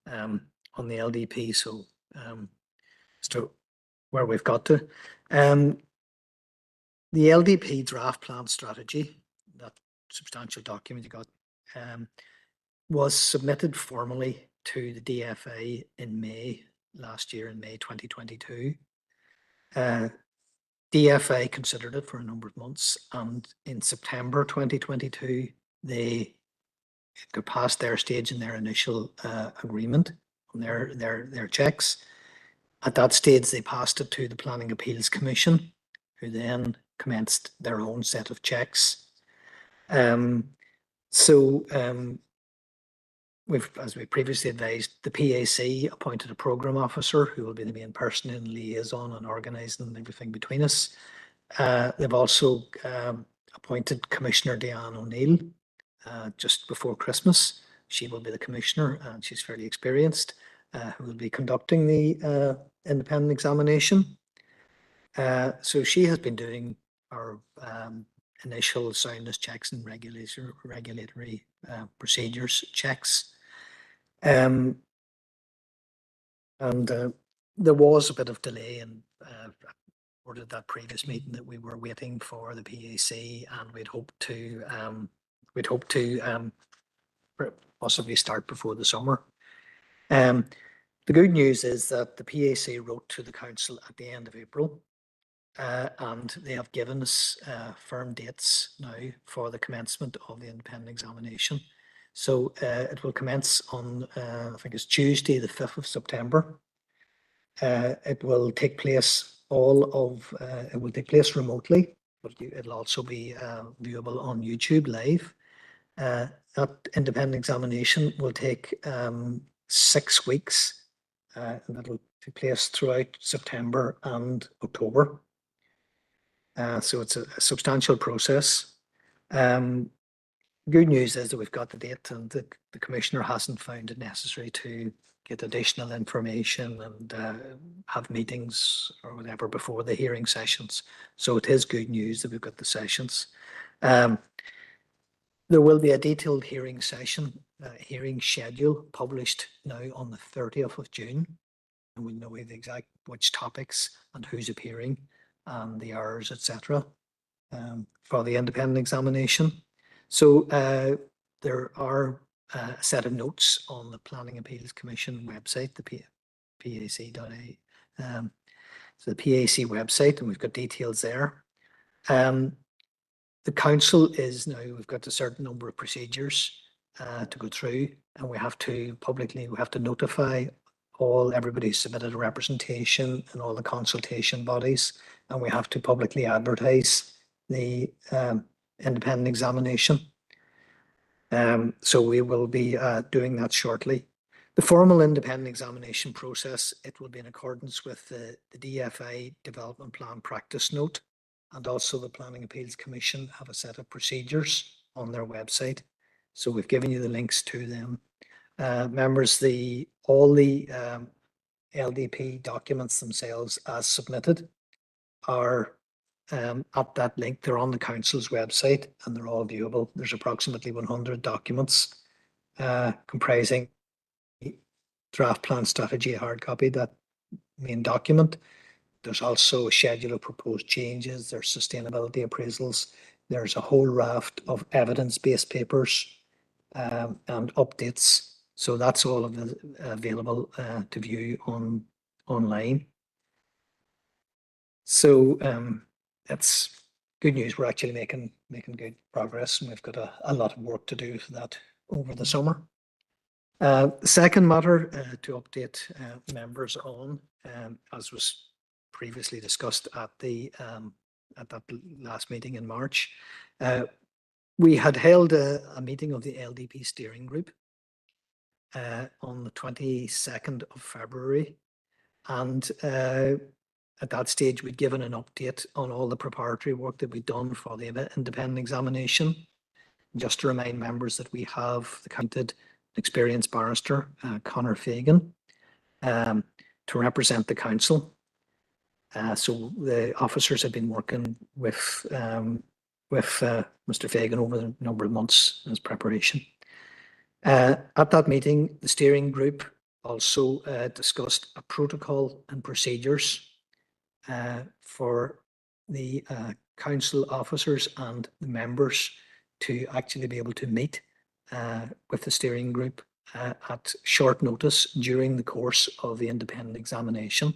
on the LDP, so as to where we've got to. The LDP draft plan strategy, that substantial document you got, was submitted formally to the DFA in May last year, in May 2022. DFA considered it for a number of months, and in September 2022, they got past their stage in their initial agreement on their checks. At that stage, they passed it to the Planning Appeals Commission, who then commenced their own set of checks. As we previously advised, the PAC appointed a programme officer who will be the main person in liaison and organising everything between us. They've also appointed Commissioner Diane O'Neill just before Christmas. She will be the commissioner, and she's fairly experienced, who will be conducting the independent examination. So she has been doing our initial soundness checks and regulatory procedures checks. And there was a bit of delay in ordered that previous meeting that we were waiting for the PAC, and we'd hoped to possibly start before the summer. The good news is that the PAC wrote to the council at the end of April, and they have given us firm dates now for the commencement of the independent examination. So it will commence on, I think it's Tuesday, the 5th of September. It will take place remotely, but it'll also be viewable on YouTube live. that independent examination will take 6 weeks, and that will take place throughout September and October. So it's a substantial process. Good news is that we've got the date, and the Commissioner hasn't found it necessary to get additional information and have meetings or whatever before the hearing sessions. So it is good news that we've got the sessions. There will be a detailed hearing session, hearing schedule published now on the 30th of June. And we'll know the exact which topics and who's appearing and the hours, etc. For the independent examination. So there are a set of notes on the Planning Appeals Commission website, the PAC.ie. So the PAC website, and we've got details there. The council is now, we've got a certain number of procedures to go through, and we have to notify everybody who submitted a representation and all the consultation bodies, and we have to publicly advertise the independent examination. So we will be doing that shortly. The formal independent examination process, it will be in accordance with the DFI Development Plan Practice Note, and also the Planning Appeals Commission have a set of procedures on their website. So we've given you the links to them. Members, all the LDP documents themselves as submitted are at that link. They're on the council's website and they're all viewable. There's approximately 100 documents comprising draft plan strategy, hard copy, that main document. There's also a schedule of proposed changes. There's sustainability appraisals. There's a whole raft of evidence-based papers and updates. So that's all available to view online. So that's good news. We're actually making good progress, and we've got a lot of work to do for that over the summer. The second matter to update members on, as was previously discussed at that last meeting in March, we had held a meeting of the LDP steering group on the 22nd of February, and at that stage we'd given an update on all the preparatory work that we'd done for the independent examination. Just to remind members that we have appointed experienced barrister, Conor Fagan, to represent the council. So the officers have been working with Mr. Fagan over a number of months as preparation. At that meeting, the steering group also discussed a protocol and procedures for the council officers and the members to actually be able to meet with the steering group at short notice during the course of the independent examination.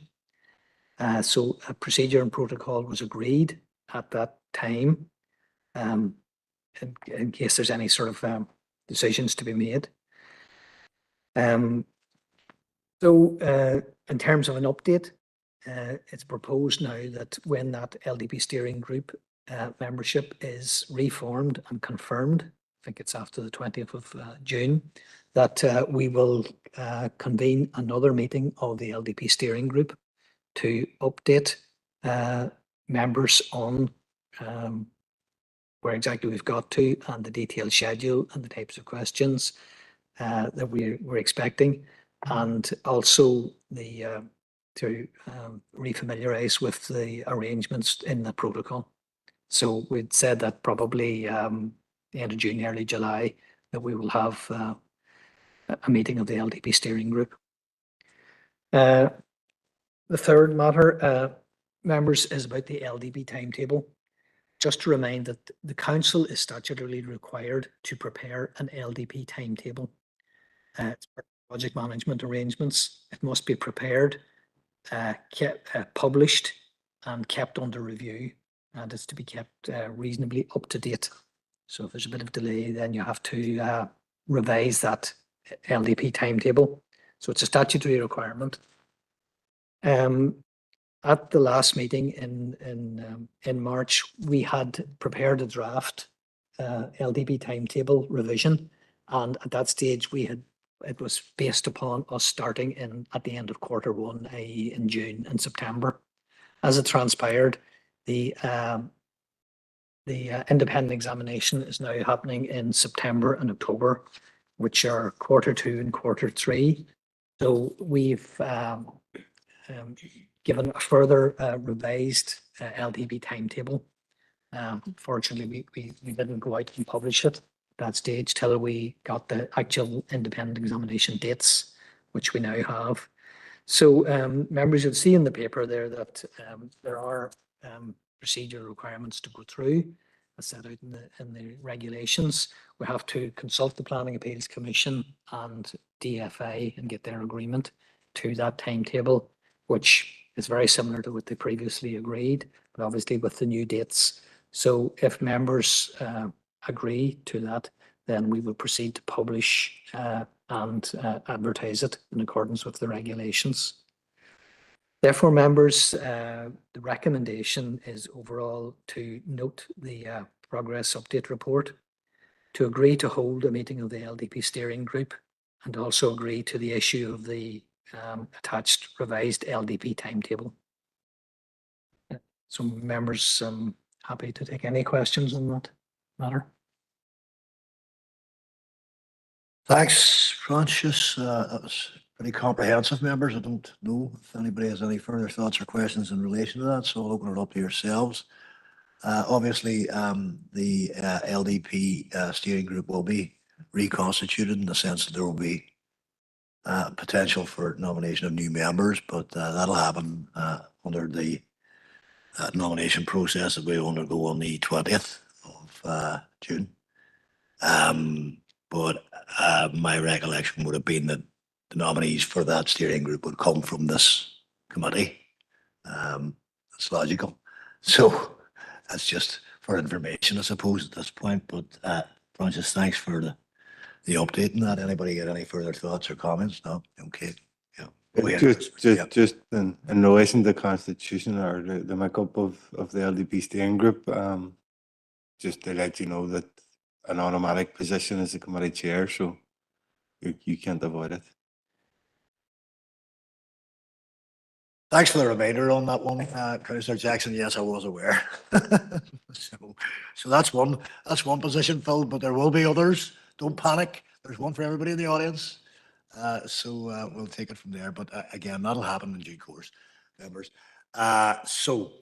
So a procedure and protocol was agreed at that time in case there's any sort of decisions to be made. So in terms of an update, it's proposed now that when that LDP steering group membership is reformed and confirmed, I think it's after the 20th of June, that we will convene another meeting of the LDP steering group to update members on where exactly we've got to and the detailed schedule and the types of questions that we're expecting, and also to refamiliarize with the arrangements in the protocol. So we'd said that probably the end of June, early July, that we will have a meeting of the LDP steering group. The third matter, members, is about the LDP timetable. Just to remind that the council is statutorily required to prepare an LDP timetable. It's project management arrangements. It must be prepared, published, and kept under review, and it's to be kept reasonably up to date. So if there's a bit of delay, then you have to revise that LDP timetable. So it's a statutory requirement. At the last meeting in March, we had prepared a draft LDP timetable revision, And at that stage, it was based upon us starting at the end of Q1, i.e. in June and September. As it transpired, the independent examination is now happening in September and October, which are Q2 and Q3. So we've given a further revised LDP timetable. Fortunately, we didn't go out and publish it at that stage till we got the actual independent examination dates, which we now have. So members, you'll see in the paper there that there are procedural requirements to go through, as set out in the regulations. We have to consult the Planning Appeals Commission and DFA and get their agreement to that timetable, which is very similar to what they previously agreed, but obviously with the new dates. So if members agree to that, then we will proceed to publish and advertise it in accordance with the regulations. Therefore, members, the recommendation is overall to note the progress update report, to agree to hold a meeting of the LDP steering group, and also agree to the issue of the attached revised LDP timetable. So members, I'm happy to take any questions on that matter. Thanks, Francis. That was pretty comprehensive, members. I don't know if anybody has any further thoughts or questions in relation to that, so I'll open it up to yourselves. Obviously, the LDP steering group will be reconstituted in the sense that there will be potential for nomination of new members, but that'll happen under the nomination process that we undergo on the 20th of June. But my recollection would have been that the nominees for that steering group would come from this committee. That's logical. So that's just for information, I suppose, at this point. But Francis, thanks for the update on that. Anybody get any further thoughts or comments? No? Okay. Yeah. Go ahead. Just in relation to the constitution or the makeup of the LDP steering group, just to let you know that an automatic position as a committee chair, so you can't avoid it. Thanks for the reminder on that one, Councillor Jackson. Yes, I was aware. So that's one position filled, but there will be others. Don't panic. There's one for everybody in the audience. So we'll take it from there. But again, that'll happen in due course, members. So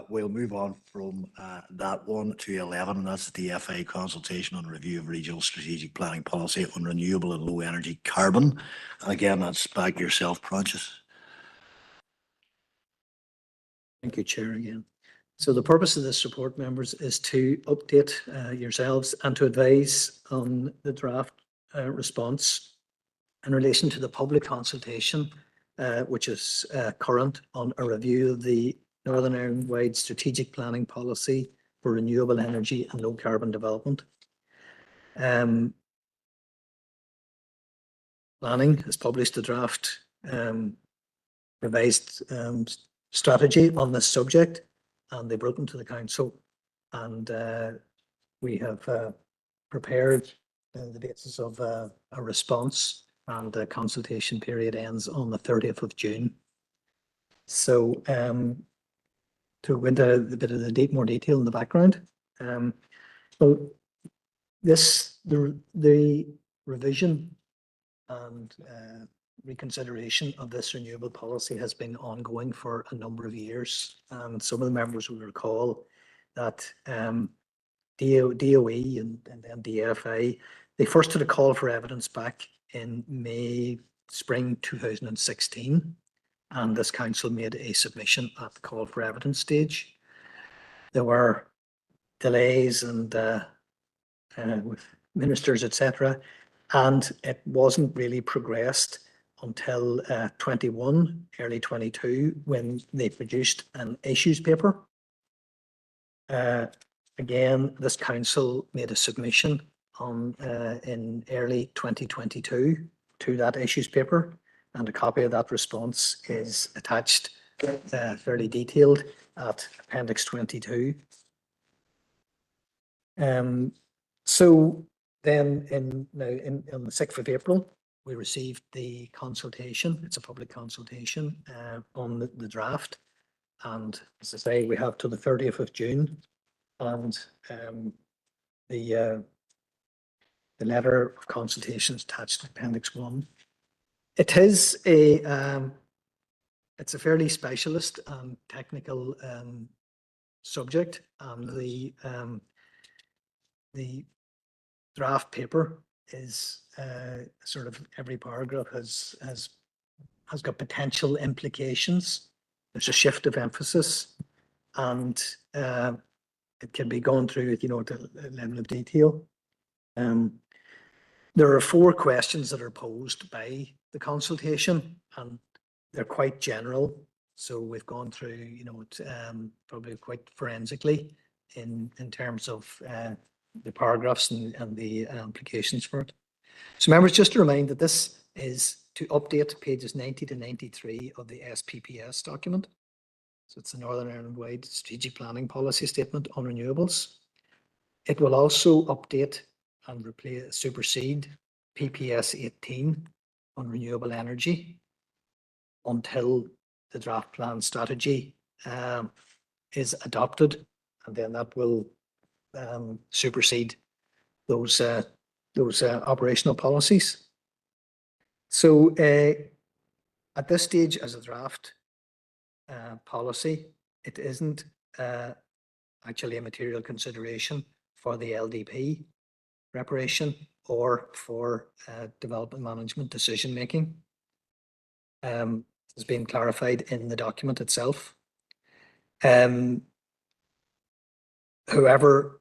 we'll move on from that one to 11, and that's the DFA consultation on review of regional strategic planning policy on renewable and low energy carbon. And again, that's back yourself, Francis. Thank you, Chair, again. So the purpose of this report, members, is to update yourselves and to advise on the draft response in relation to the public consultation, which is current on a review of the Northern Ireland-wide strategic planning policy for renewable energy and low carbon development. Planning has published a draft revised strategy on this subject, and they've written to the council, and we have prepared the basis of a response, and the consultation period ends on the 30th of June. So to go into a bit of the more detail in the background, so the revision and reconsideration of this renewable policy has been ongoing for a number of years. And some of the members will recall that DOE and then DFA, they first had a call for evidence back in spring 2016. And this council made a submission at the call for evidence stage. There were delays and with ministers, etc. And it wasn't really progressed until early 22, when they produced an issues paper. Again, this council made a submission in early 2022 to that issues paper, and a copy of that response is attached, fairly detailed, at Appendix 22. So Then on the 6th of April, we received the consultation. It's a public consultation on the draft. And as I say, we have till the 30th of June. And the letter of consultation is attached to Appendix 1. It is it's a fairly specialist and technical subject, and the draft paper is sort of every paragraph has got potential implications. There's a shift of emphasis, and it can be gone through, you know, to a level of detail. There are 4 questions that are posed by the consultation, and they're quite general. So we've gone through, you know, probably quite forensically in terms of the paragraphs and the implications for it. So members, just to remind that this is to update pages 90 to 93 of the SPPS document. So it's the Northern Ireland-wide Strategic Planning Policy Statement on Renewables. It will also update and supersede PPS 18 on renewable energy until the draft plan strategy is adopted, and then that will supersede those operational policies. So at this stage, as a draft policy, it isn't actually a material consideration for the LDP preparation or for development management decision making. It's been clarified in the document itself. However,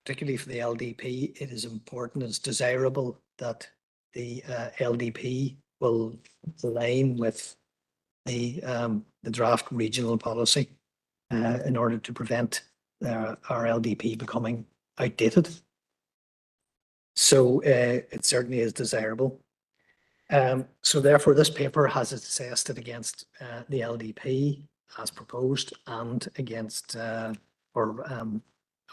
particularly for the LDP, it is important, it's desirable that the LDP will align with the draft regional policy in order to prevent our LDP becoming outdated. So it certainly is desirable. So therefore, this paper has assessed it against the LDP as proposed and against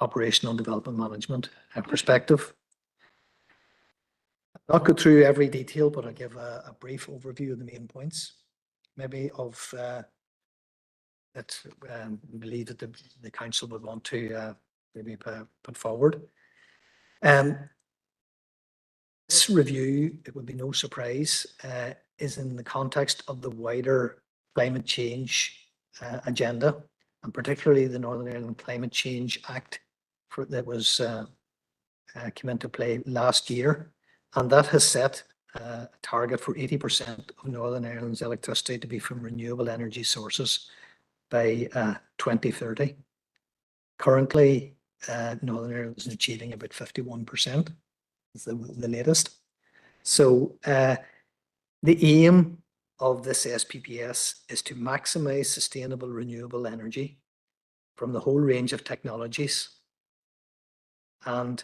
operational development management perspective. I'll not go through every detail, but I'll give a brief overview of the main points, maybe of that we believe that the council would want to maybe put forward. This review, it would be no surprise, is in the context of the wider climate change agenda, and particularly the Northern Ireland Climate Change Act that was came into play last year, and that has set a target for 80% of Northern Ireland's electricity to be from renewable energy sources by 2030. Currently, Northern Ireland is achieving about 51%. Is the latest. So the aim of this SPPS is to maximize sustainable renewable energy from the whole range of technologies. And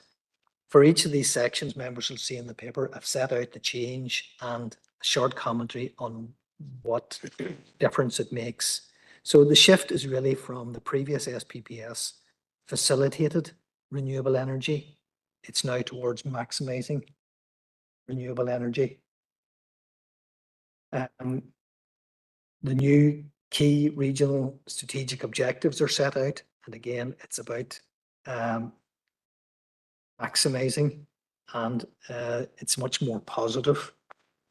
for each of these sections, members will see in the paper, I've set out the change and a short commentary on what difference it makes. So the shift is really from the previous SPPS facilitated renewable energy. It's now towards maximizing renewable energy. The new key regional strategic objectives are set out, and again, it's about maximizing, and it's much more positive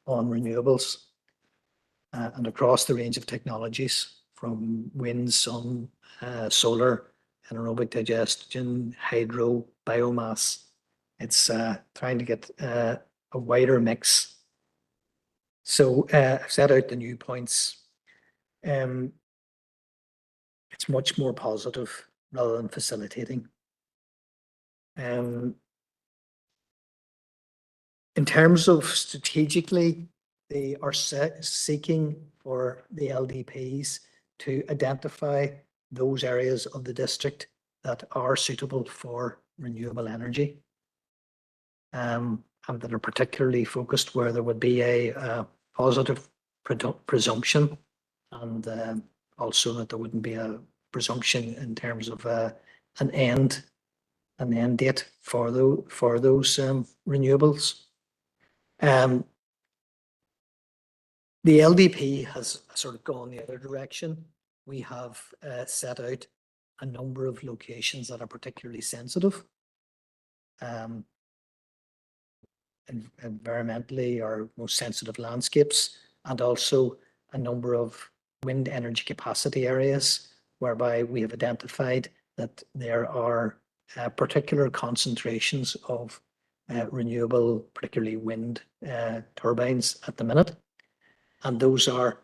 on renewables and across the range of technologies from wind, sun, solar, anaerobic digestion, hydro, biomass. It's trying to get a wider mix. So I've set out the new points. It's much more positive rather than facilitating. In terms of strategically, they are seeking for the LDPs to identify those areas of the district that are suitable for renewable energy. And that are particularly focused where there would be a positive presumption, and also that there wouldn't be a presumption in terms of an end an end date for those renewables. The LDP has sort of gone the other direction. We have set out a number of locations that are particularly sensitive. Environmentally, our most sensitive landscapes, and also a number of wind energy capacity areas whereby we have identified that there are particular concentrations of renewable, particularly wind turbines at the minute. And those are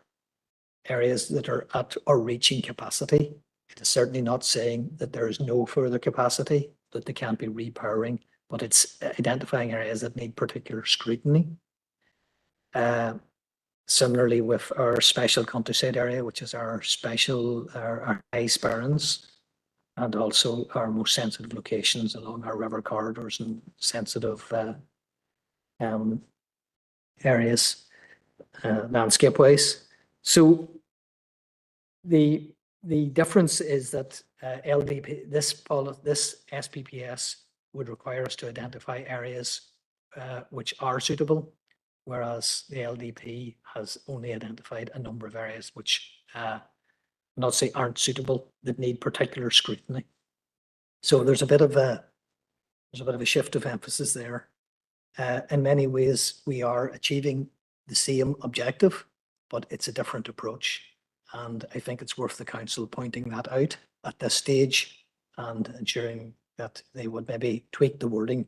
areas that are at or reaching capacity. It is certainly not saying that there is no further capacity, that they can't be repowering, but it's identifying areas that need particular scrutiny. Similarly with our special countryside area, which is our high sparans, and also our most sensitive locations along our river corridors and sensitive areas landscape-wise. So the difference is that LDP, this SPPS would require us to identify areas which are suitable, whereas the LDP has only identified a number of areas which not say aren't suitable, that need particular scrutiny. So there's a bit of a shift of emphasis there. In many ways, we are achieving the same objective, but it's a different approach. And I think it's worth the council pointing that out at this stage and ensuring that they would maybe tweak the wording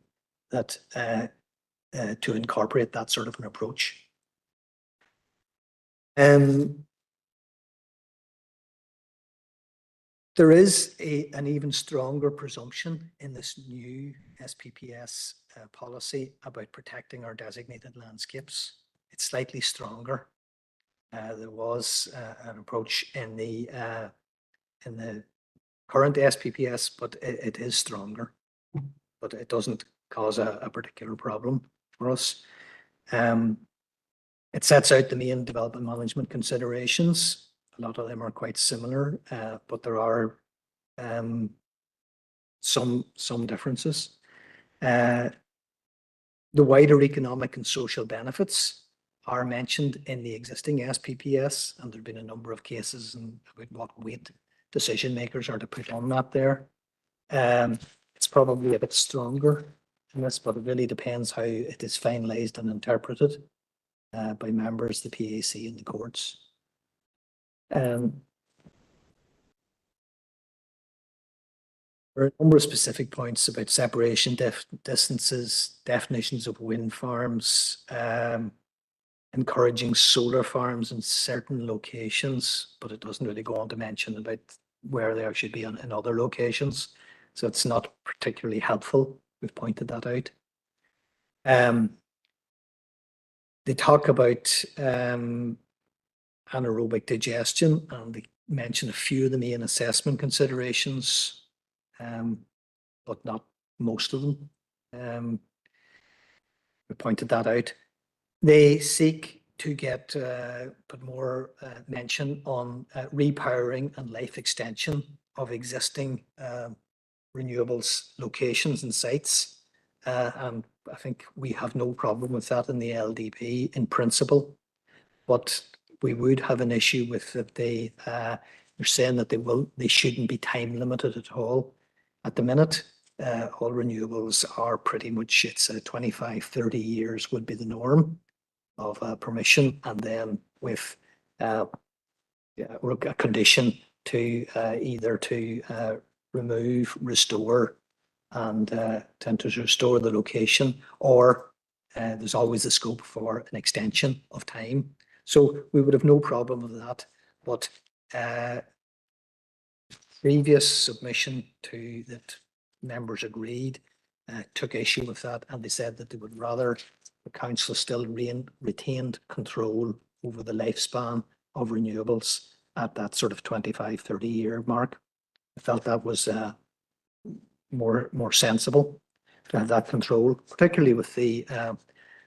that to incorporate that sort of an approach. There is an even stronger presumption in this new SPPS policy about protecting our designated landscapes. It's slightly stronger. There was an approach in the current SPPS, but it is stronger. But it doesn't cause a particular problem for us. It sets out the main development management considerations. A lot of them are quite similar, but there are some differences. The wider economic and social benefits are mentioned in the existing SPPS, and there have been a number of cases about what weight decision makers are to put on that there. It's probably a bit stronger in this, but it really depends how it is finalised and interpreted by members, the PAC and the courts. There are a number of specific points about separation distances, definitions of wind farms, encouraging solar farms in certain locations, but it doesn't really go on to mention about where they should be in other locations. So it's not particularly helpful. We've pointed that out. They talk about anaerobic digestion, and they mention a few of the main assessment considerations, but not most of them. We pointed that out. They seek to get put more mention on repowering and life extension of existing renewables locations and sites. And I think we have no problem with that in the LDP in principle, but we would have an issue with that they're saying that they shouldn't be time limited at all. At the minute, all renewables are pretty much, it's 25, 30 years would be the norm of permission, and then with a condition to either to remove, restore, and tend to restore the location, or there's always a scope for an extension of time. So we would have no problem with that, but previous submission to that members agreed took issue with that, and they said that they would rather the council still retained control over the lifespan of renewables at that sort of 25, 30-year mark. I felt that was more sensible to have that control, particularly with the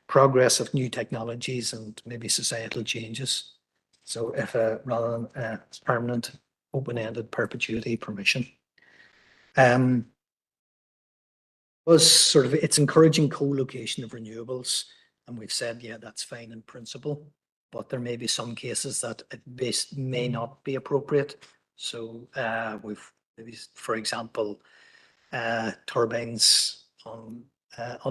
progress of new technologies and maybe societal changes. So if rather than permanent, open-ended perpetuity permission. it's encouraging co-location of renewables, and we've said, yeah, that's fine in principle, but there may be some cases that it may not be appropriate. So we've maybe, for example, turbines on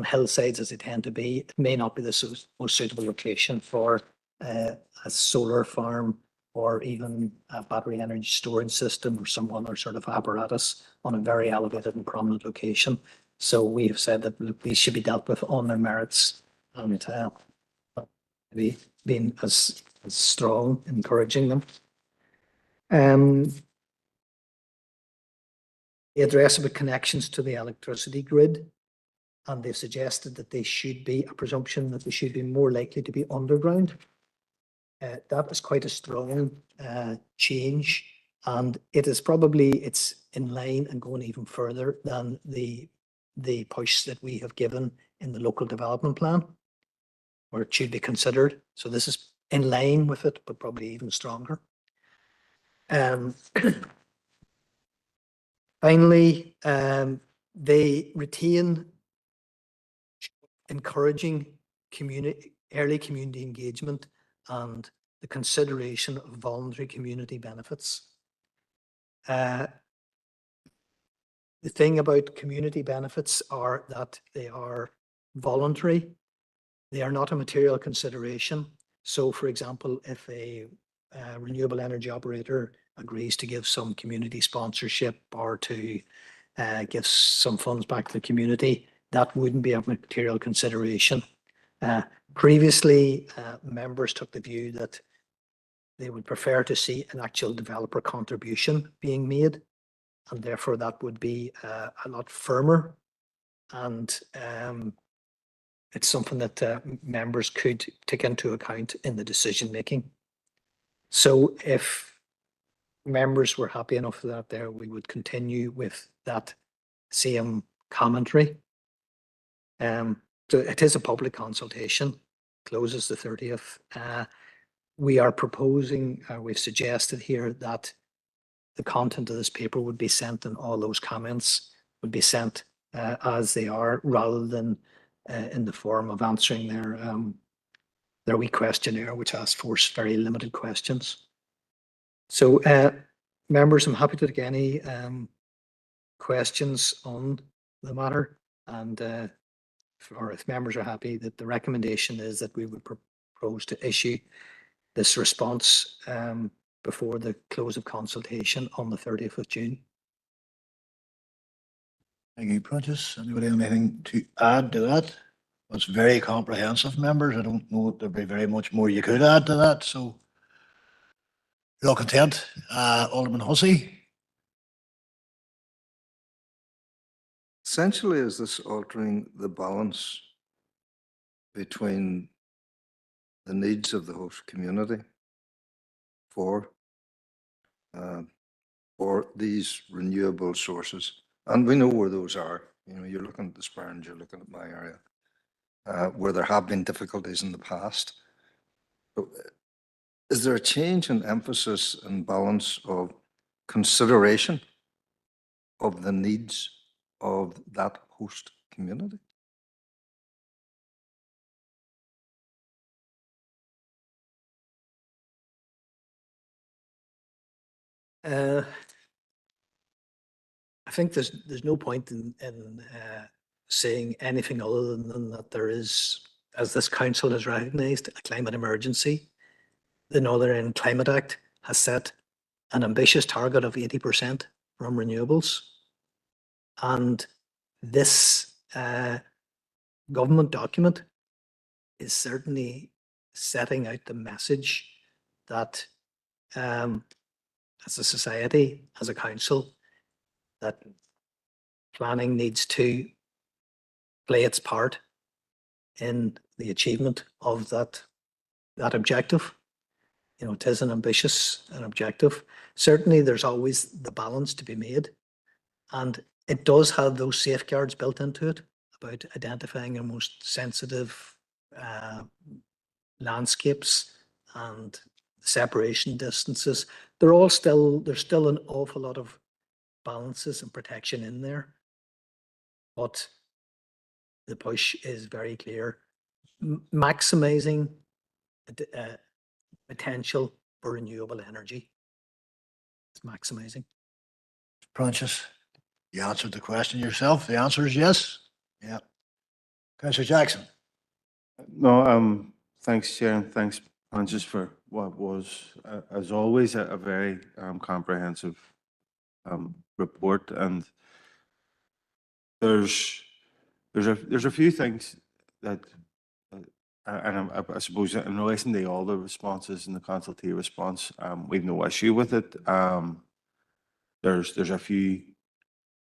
hillsides, as they tend to be, it may not be the most suitable location for a solar farm or even a battery energy storage system or some other sort of apparatus on a very elevated and prominent location. So we have said that these should be dealt with on their merits and maybe being as strong, encouraging them. They address about connections to the electricity grid, and they've suggested that they should be a presumption that they should be more likely to be underground. That is quite a strong change, and it's in line and going even further than the push that we have given in the local development plan, where it should be considered. So this is in line with it, but probably even stronger. Finally, they retain encouraging early community engagement and the consideration of voluntary community benefits. The thing about community benefits are that they are voluntary. They are not a material consideration. So, for example, if a renewable energy operator agrees to give some community sponsorship or to give some funds back to the community, that wouldn't be a material consideration. Previously, members took the view that they would prefer to see an actual developer contribution being made, and therefore that would be a lot firmer, and it's something that members could take into account in the decision making. So if members were happy enough with that there, we would continue with that same commentary. So it is a public consultation, closes the 30th. We are proposing, we've suggested here that the content of this paper would be sent, and all those comments would be sent as they are, rather than in the form of answering their wee questionnaire, which asks for very limited questions. So members, I'm happy to take any questions on the matter, and or if members are happy, that the recommendation is that we would propose to issue this response before the close of consultation on the 30th of June. Thank you, Prentice. Anybody have anything to add to that? It's very comprehensive, members. I don't know if there'd be very much more you could add to that, so you're all content. Alderman Hussey? Essentially, is this altering the balance between the needs of the host community for these renewable sources? And we know where those are. You know, you're looking at the Springs, you're looking at my area, where there have been difficulties in the past. So, is there a change in emphasis and balance of consideration of the needs of that host community? I think there's no point in saying anything other than that there is, as this council has recognised, a climate emergency. The Northern Ireland Climate Act has set an ambitious target of 80% from renewables, and this government document is certainly setting out the message that as a society, as a council, that planning needs to play its part in the achievement of that objective. You know, it is an ambitious objective. Certainly, there's always the balance to be made, and it does have those safeguards built into it about identifying the most sensitive landscapes and separation distances. There's still an awful lot of balances and protection in there, but the push is very clear. Maximizing potential for renewable energy. It's maximizing. Prentice, you answered the question yourself. The answer is yes. Yeah. Councillor Jackson. No, thanks, Chair, and thanks, Francis, for what was, as always, a very comprehensive report. And there's a few things that, I suppose, in relation to all the responses in the consultee response, we've no issue with it. There's a few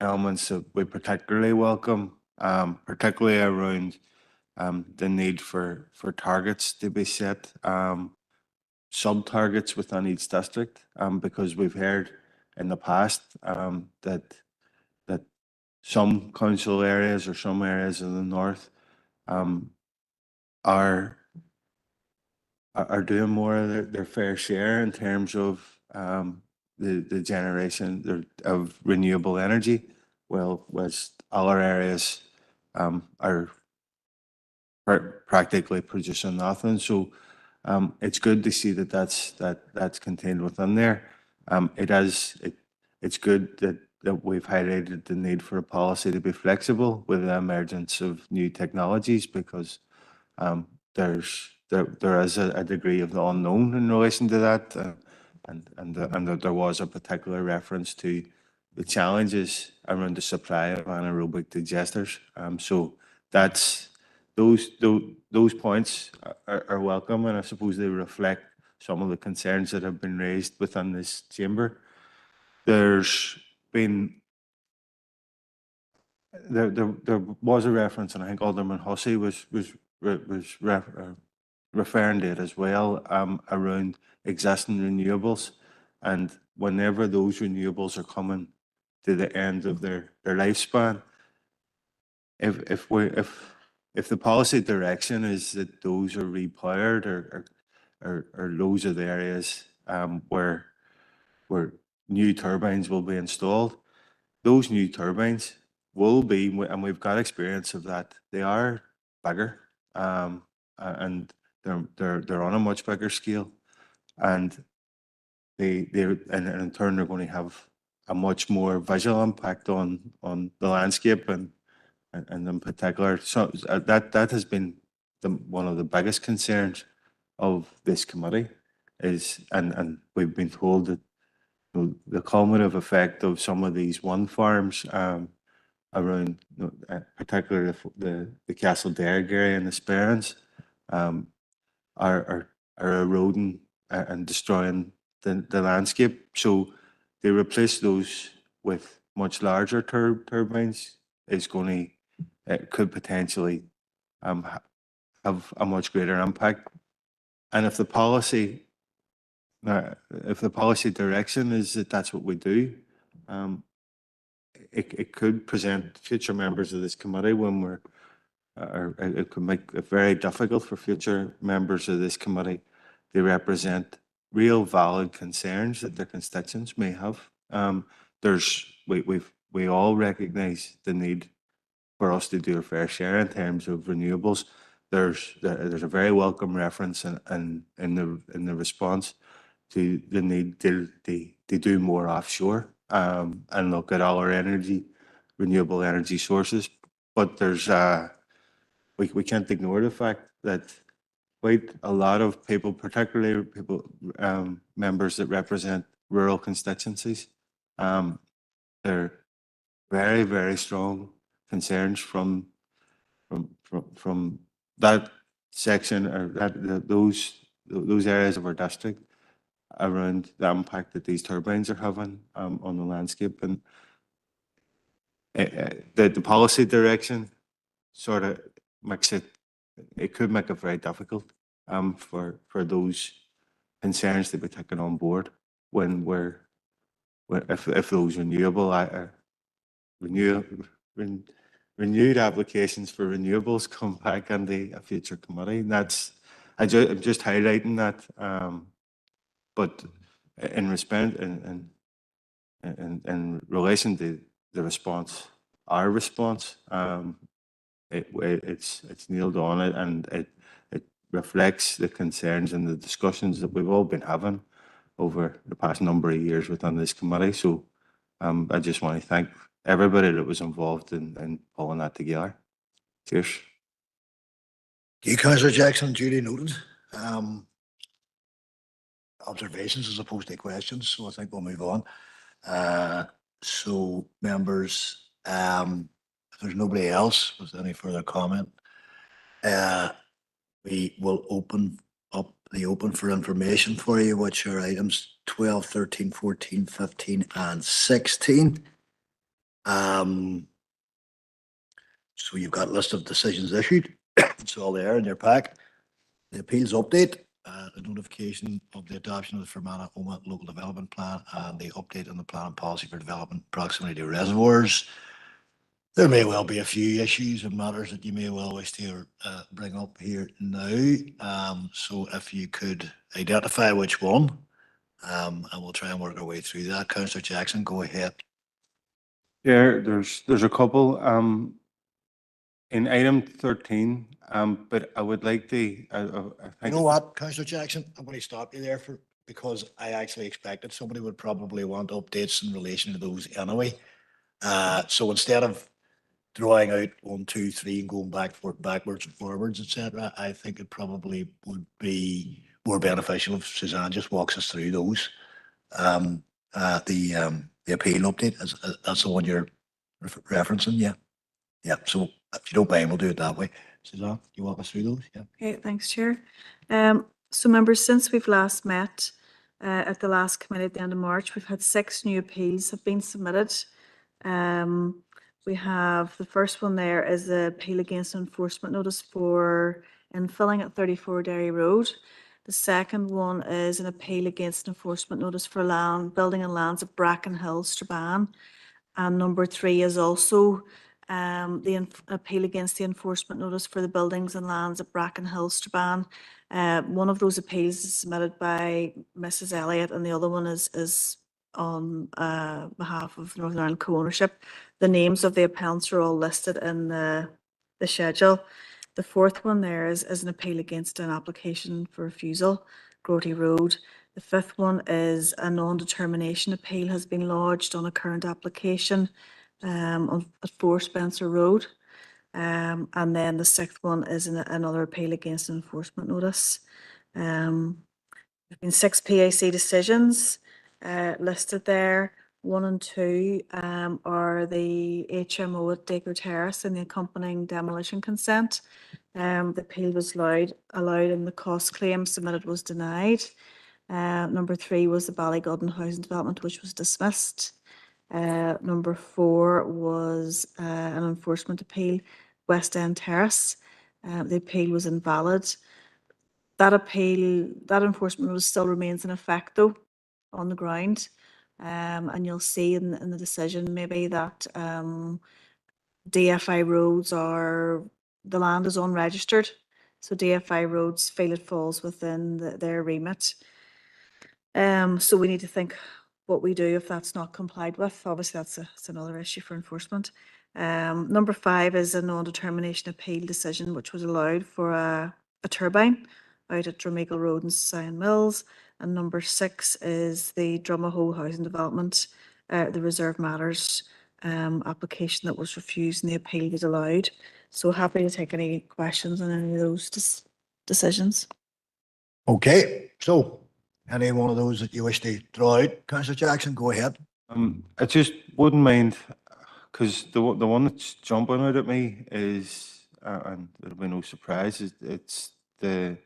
elements that we particularly welcome, particularly around the need for targets to be set, sub-targets within each district, because we've heard in the past that some council areas or some areas in the north are doing more of their fair share in terms of the generation of renewable energy, whilst other areas are practically producing nothing. So it's good to see that that's contained within there. It's good that we've highlighted the need for a policy to be flexible with the emergence of new technologies, because there is a degree of the unknown in relation to that, and that there was a particular reference to the challenges around the supply of anaerobic digesters. So that's those points are welcome, and I suppose they reflect some of the concerns that have been raised within this chamber. There's been there was a reference, and I think Alderman Hussey was referring to it as well, around existing renewables, and whenever those renewables are coming to the end of their lifespan, if the policy direction is that those are repowered, or those are the areas where new turbines will be installed, those new turbines will be, and we've got experience of that, they are bigger, and they're on a much bigger scale, and and in turn they're going to have a much more visual impact on the landscape, and in particular, so that has been one of the biggest concerns of this committee, is, and we've been told that the cumulative effect of some of these wind farms around, particularly the Castle Derg area and the Sperrins, are eroding and destroying the landscape. So they replace those with much larger turbines is going to, could potentially have a much greater impact. And if the policy direction is that that's what we do, it could present future members of this committee or it could make it very difficult for future members of this committee to represent real valid concerns that their constituents may have. We all recognise the need for us to do our fair share in terms of renewables. There's a very welcome reference in the response to the need to do more offshore, and look at all our renewable energy sources. But there's we can't ignore the fact that quite a lot of people, particularly members that represent rural constituencies, they're very, very strong concerns from that section, or those areas of our district, around the impact that these turbines are having on the landscape. And the policy direction sort of makes it could make it very difficult for those concerns to be taken on board when if those renewed applications for renewables come back into a future committee. And I'm just highlighting that. But in relation to the response, our response, it's nailed on it, and it reflects the concerns and the discussions that we've all been having over the past number of years within this committee. So I just want to thank everybody that was involved in pulling that together. Cheers. You, Councillor Jackson, duly noted. Observations as opposed to questions, so I think we'll move on. So members, if there's nobody else with any further comment, we will open up the open for information for you, which are items 12, 13, 14, 15, and 16. So you've got a list of decisions issued. It's all there in your pack. The appeals update, the notification of the adoption of the Fermanagh Oma Local Development Plan, and the update on the plan and policy for development proximity to reservoirs. There may well be a few issues and matters that you may well wish to bring up here now. So if you could identify which one, and we'll try and work our way through that. Councillor Jackson, go ahead. Yeah, there's a couple in item 13, but I would like to. I You think know what, Councillor Jackson, I'm going to stop you there because I actually expected somebody would probably want updates in relation to those anyway. So instead of drawing out 1, 2, 3 and going backwards and forwards, etc., I think it probably would be more beneficial if Suzanne just walks us through those. The appeal update, that's the one you're referencing, yeah. Yeah, so if you don't mind, we'll do it that way. Suzanne, you walk us through those, yeah. Okay, thanks, Chair. So members, since we've last met at the last committee at the end of March, we've had 6 new appeals have been submitted. We have the first one there is the appeal against enforcement notice for infilling at 34 Derry Road. The second one is an appeal against enforcement notice for building and lands at Bracken Hill, Strabane. And number 3 is also the appeal against the enforcement notice for the buildings and lands at Bracken Hill, Strabane. One of those appeals is submitted by Mrs. Elliott, and the other one is on behalf of Northern Ireland Co-Ownership. The names of the appellants are all listed in the schedule. The fourth one there is an appeal against an application for refusal, Groty Road. The fifth one is a non-determination appeal has been lodged on a current application at 4 Spencer Road. And then the sixth one is another appeal against an enforcement notice. There have been 6 PAC decisions listed there. 1 and 2 are the HMO at Dacre Terrace and the accompanying demolition consent. The appeal was allowed and the cost claim submitted was denied. Number 3 was the Ballygodden housing development, which was dismissed. Number 4 was an enforcement appeal, West End Terrace. The appeal was invalid. That enforcement notice still remains in effect though on the ground. And you'll see in the decision maybe that DFI roads the land is unregistered. So DFI roads feel it falls within their remit. So we need to think what we do if that's not complied with. Obviously, that's another issue for enforcement. Number 5 is a non-determination appeal decision, which was allowed for a turbine out at Drumeagle Road and Sion Mills. And number 6 is the Drumahoe housing development, the reserve matters application that was refused and the appeal was allowed. So happy to take any questions on any of those decisions. Okay, so any one of those that you wish to draw out, Councillor Jackson, go ahead. I just wouldn't mind, because the one that's jumping out at me is, and it'll be no surprise, it's the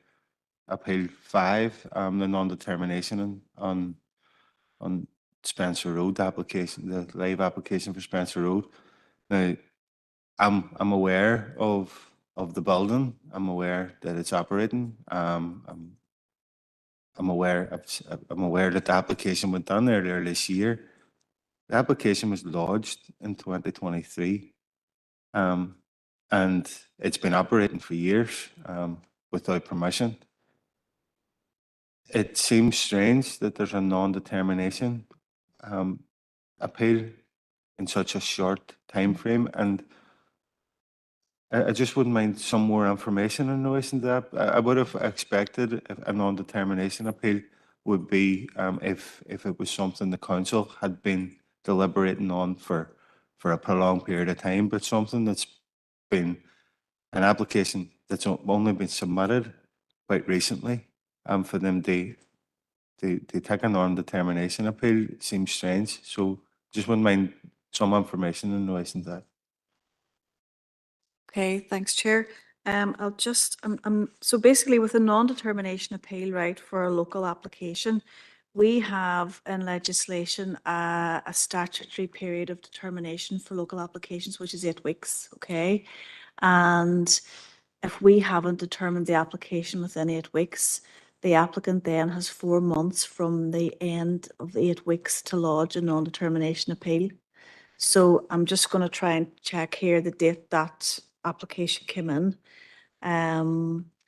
appeal 5, the non-determination on Spencer Road application, the live application for Spencer Road. Now, I'm aware of the building. I'm aware that it's operating. I'm aware that the application went done earlier this year. The application was lodged in 2023, and it's been operating for years without permission. It seems strange that there's a non-determination appeal in such a short time frame, and I just wouldn't mind some more information in relation to that. I would have expected a non-determination appeal would be if it was something the council had been deliberating on for a prolonged period of time, but something that's been an application that's only been submitted quite recently, for them to take a non-determination appeal seems strange. So just wouldn't mind some information in relation to that. Okay, thanks, Chair. So basically with a non-determination appeal, right, for a local application, we have in legislation a statutory period of determination for local applications, which is 8 weeks, okay? And if we haven't determined the application within 8 weeks, the applicant then has 4 months from the end of the 8 weeks to lodge a non-determination appeal. So I'm just going to try and check here the date that application came in.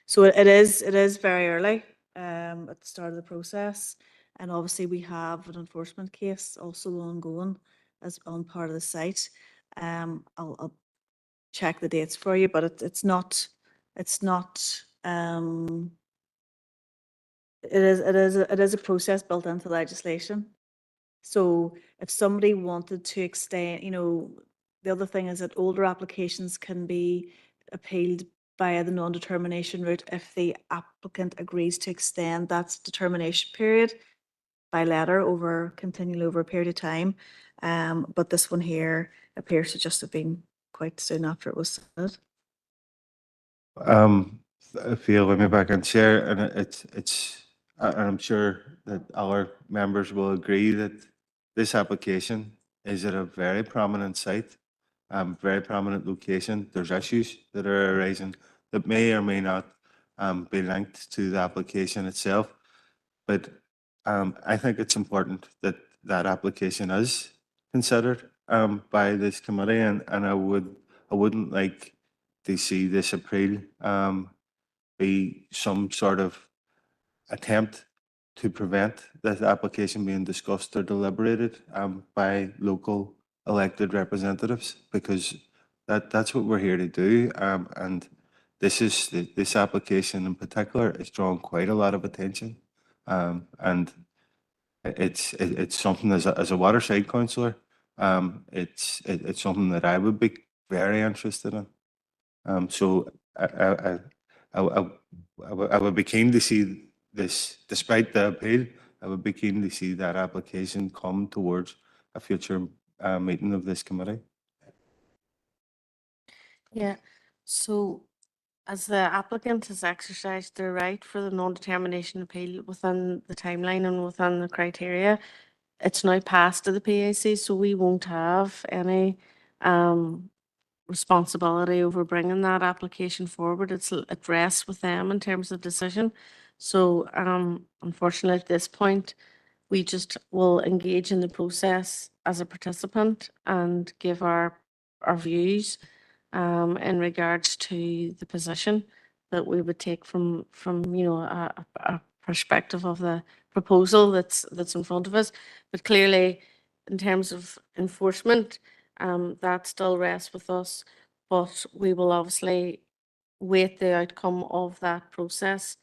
So it is very early at the start of the process. And obviously we have an enforcement case also ongoing as on part of the site. I'll check the dates for you, but it's not it is a process built into legislation. So if somebody wanted to extend, the other thing is that older applications can be appealed via the non-determination route if the applicant agrees to extend that determination period by letter continually over a period of time. But this one here appears to just have been quite soon after it was submitted. If you let me back and share, and and I'm sure that our members will agree that this application is at a very prominent site, very prominent location. There's issues that are arising that may or may not be linked to the application itself. But I think it's important that that application is considered by this committee, and I wouldn't like to see this appeal be some sort of attempt to prevent this application being discussed or deliberated by local elected representatives, because that's what we're here to do. And this application in particular has drawn quite a lot of attention, and it's something as a waterside councillor, it's something that I would be very interested in. So I would be keen to see this, despite the appeal, I would be keen to see that application come towards a future meeting of this committee. Yeah, so as the applicant has exercised their right for the non-determination appeal within the timeline and within the criteria, it's now passed to the PAC, so we won't have any responsibility over bringing that application forward. It rests with them in terms of decision. So unfortunately at this point, we just will engage in the process as a participant and give our views in regards to the position that we would take from a perspective of the proposal that's in front of us. But clearly, in terms of enforcement, that still rests with us. But we will obviously wait the outcome of that process,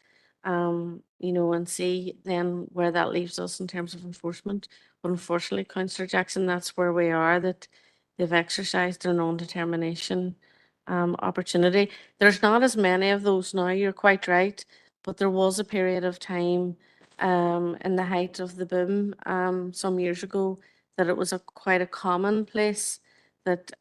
and see then where that leaves us in terms of enforcement. But unfortunately, Councillor Jackson, that's where we are, that they've exercised their non-determination opportunity. There's not as many of those now, you're quite right, but there was a period of time in the height of the boom some years ago that it was quite a common place that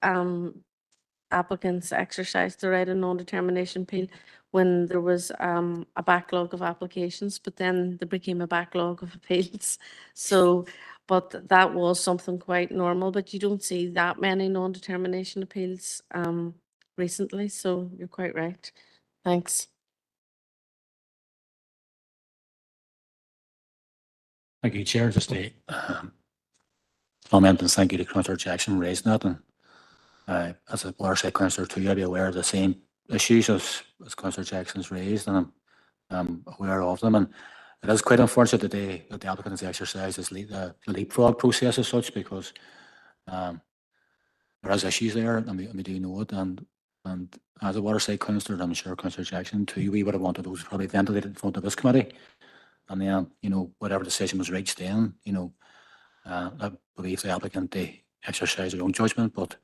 applicants exercised the right of non-determination appeal when there was a backlog of applications, but then there became a backlog of appeals. So, but that was something quite normal, but you don't see that many non-determination appeals recently, so you're quite right. Thanks. Thank you, Chair. Just a comment and thank you to Councillor Jackson for raising that. And as a waterside councillor too, I'll be aware of the same issues as Councillor Jackson's raised, and I'm aware of them. And it is quite unfortunate that the applicant has exercised the leapfrog process as such, because there is issues there, and we do know it. And And as a waterside councillor, I'm sure Councillor Jackson too, we would have wanted those probably ventilated in front of this committee. And then, whatever decision was reached then, I believe the applicant, they exercise their own judgment, but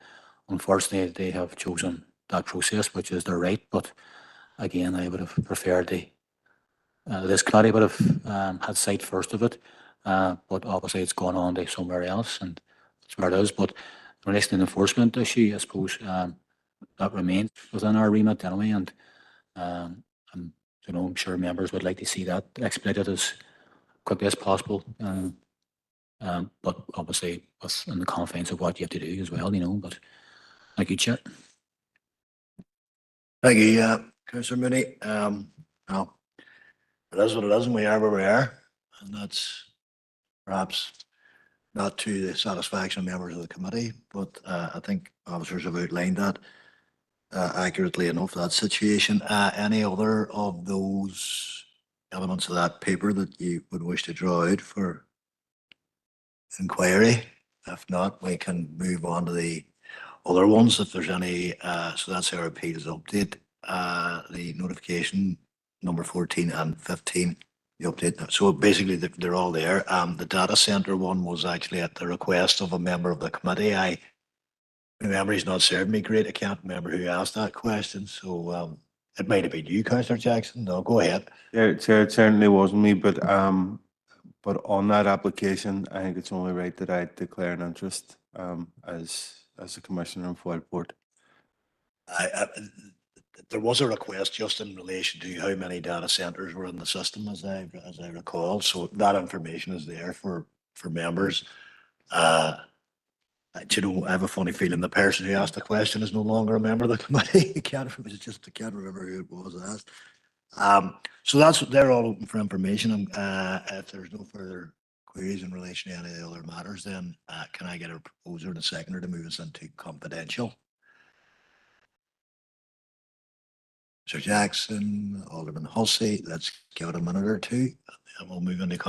unfortunately they have chosen that process, which is their right. But again, I would have preferred this committee would have had sight first of it, but obviously it's gone on to somewhere else, and that's where it is. But in relation to the enforcement issue, I suppose that remains within our remit anyway, and I'm sure members would like to see that expedited as quickly as possible. But obviously within the confines of what you have to do as well, But thank you, Chair. Thank you, Councillor Mooney. No, it is what it is, and we are where we are, and that's perhaps not to the satisfaction of members of the committee, but I think officers have outlined that accurately enough, that situation. Any other of those elements of that paper that you would wish to draw out for inquiry? If not, we can move on to the other ones if there's any. So that's our appeals update. The notification number 14 and 15, the update. So basically they're all there. The data center one was actually at the request of a member of the committee. My memory's not serving me great. I can't remember who asked that question. So it might have been you, Councillor Jackson. No, go ahead. Chair, it certainly wasn't me, but on that application, I think it's only right that I declare an interest as a commissioner on Foyle Port. There was a request just in relation to how many data centers were in the system, as I recall. So that information is there for members. I have a funny feeling the person who asked the question is no longer a member of the committee. I can't remember who it was asked. So they're all open for information. If there's no further queries in relation to any of the other matters, then can I get a proposer and a seconder to move us into confidential? Sir Jackson, Alderman Hussey, let's give it a minute or two and we'll move into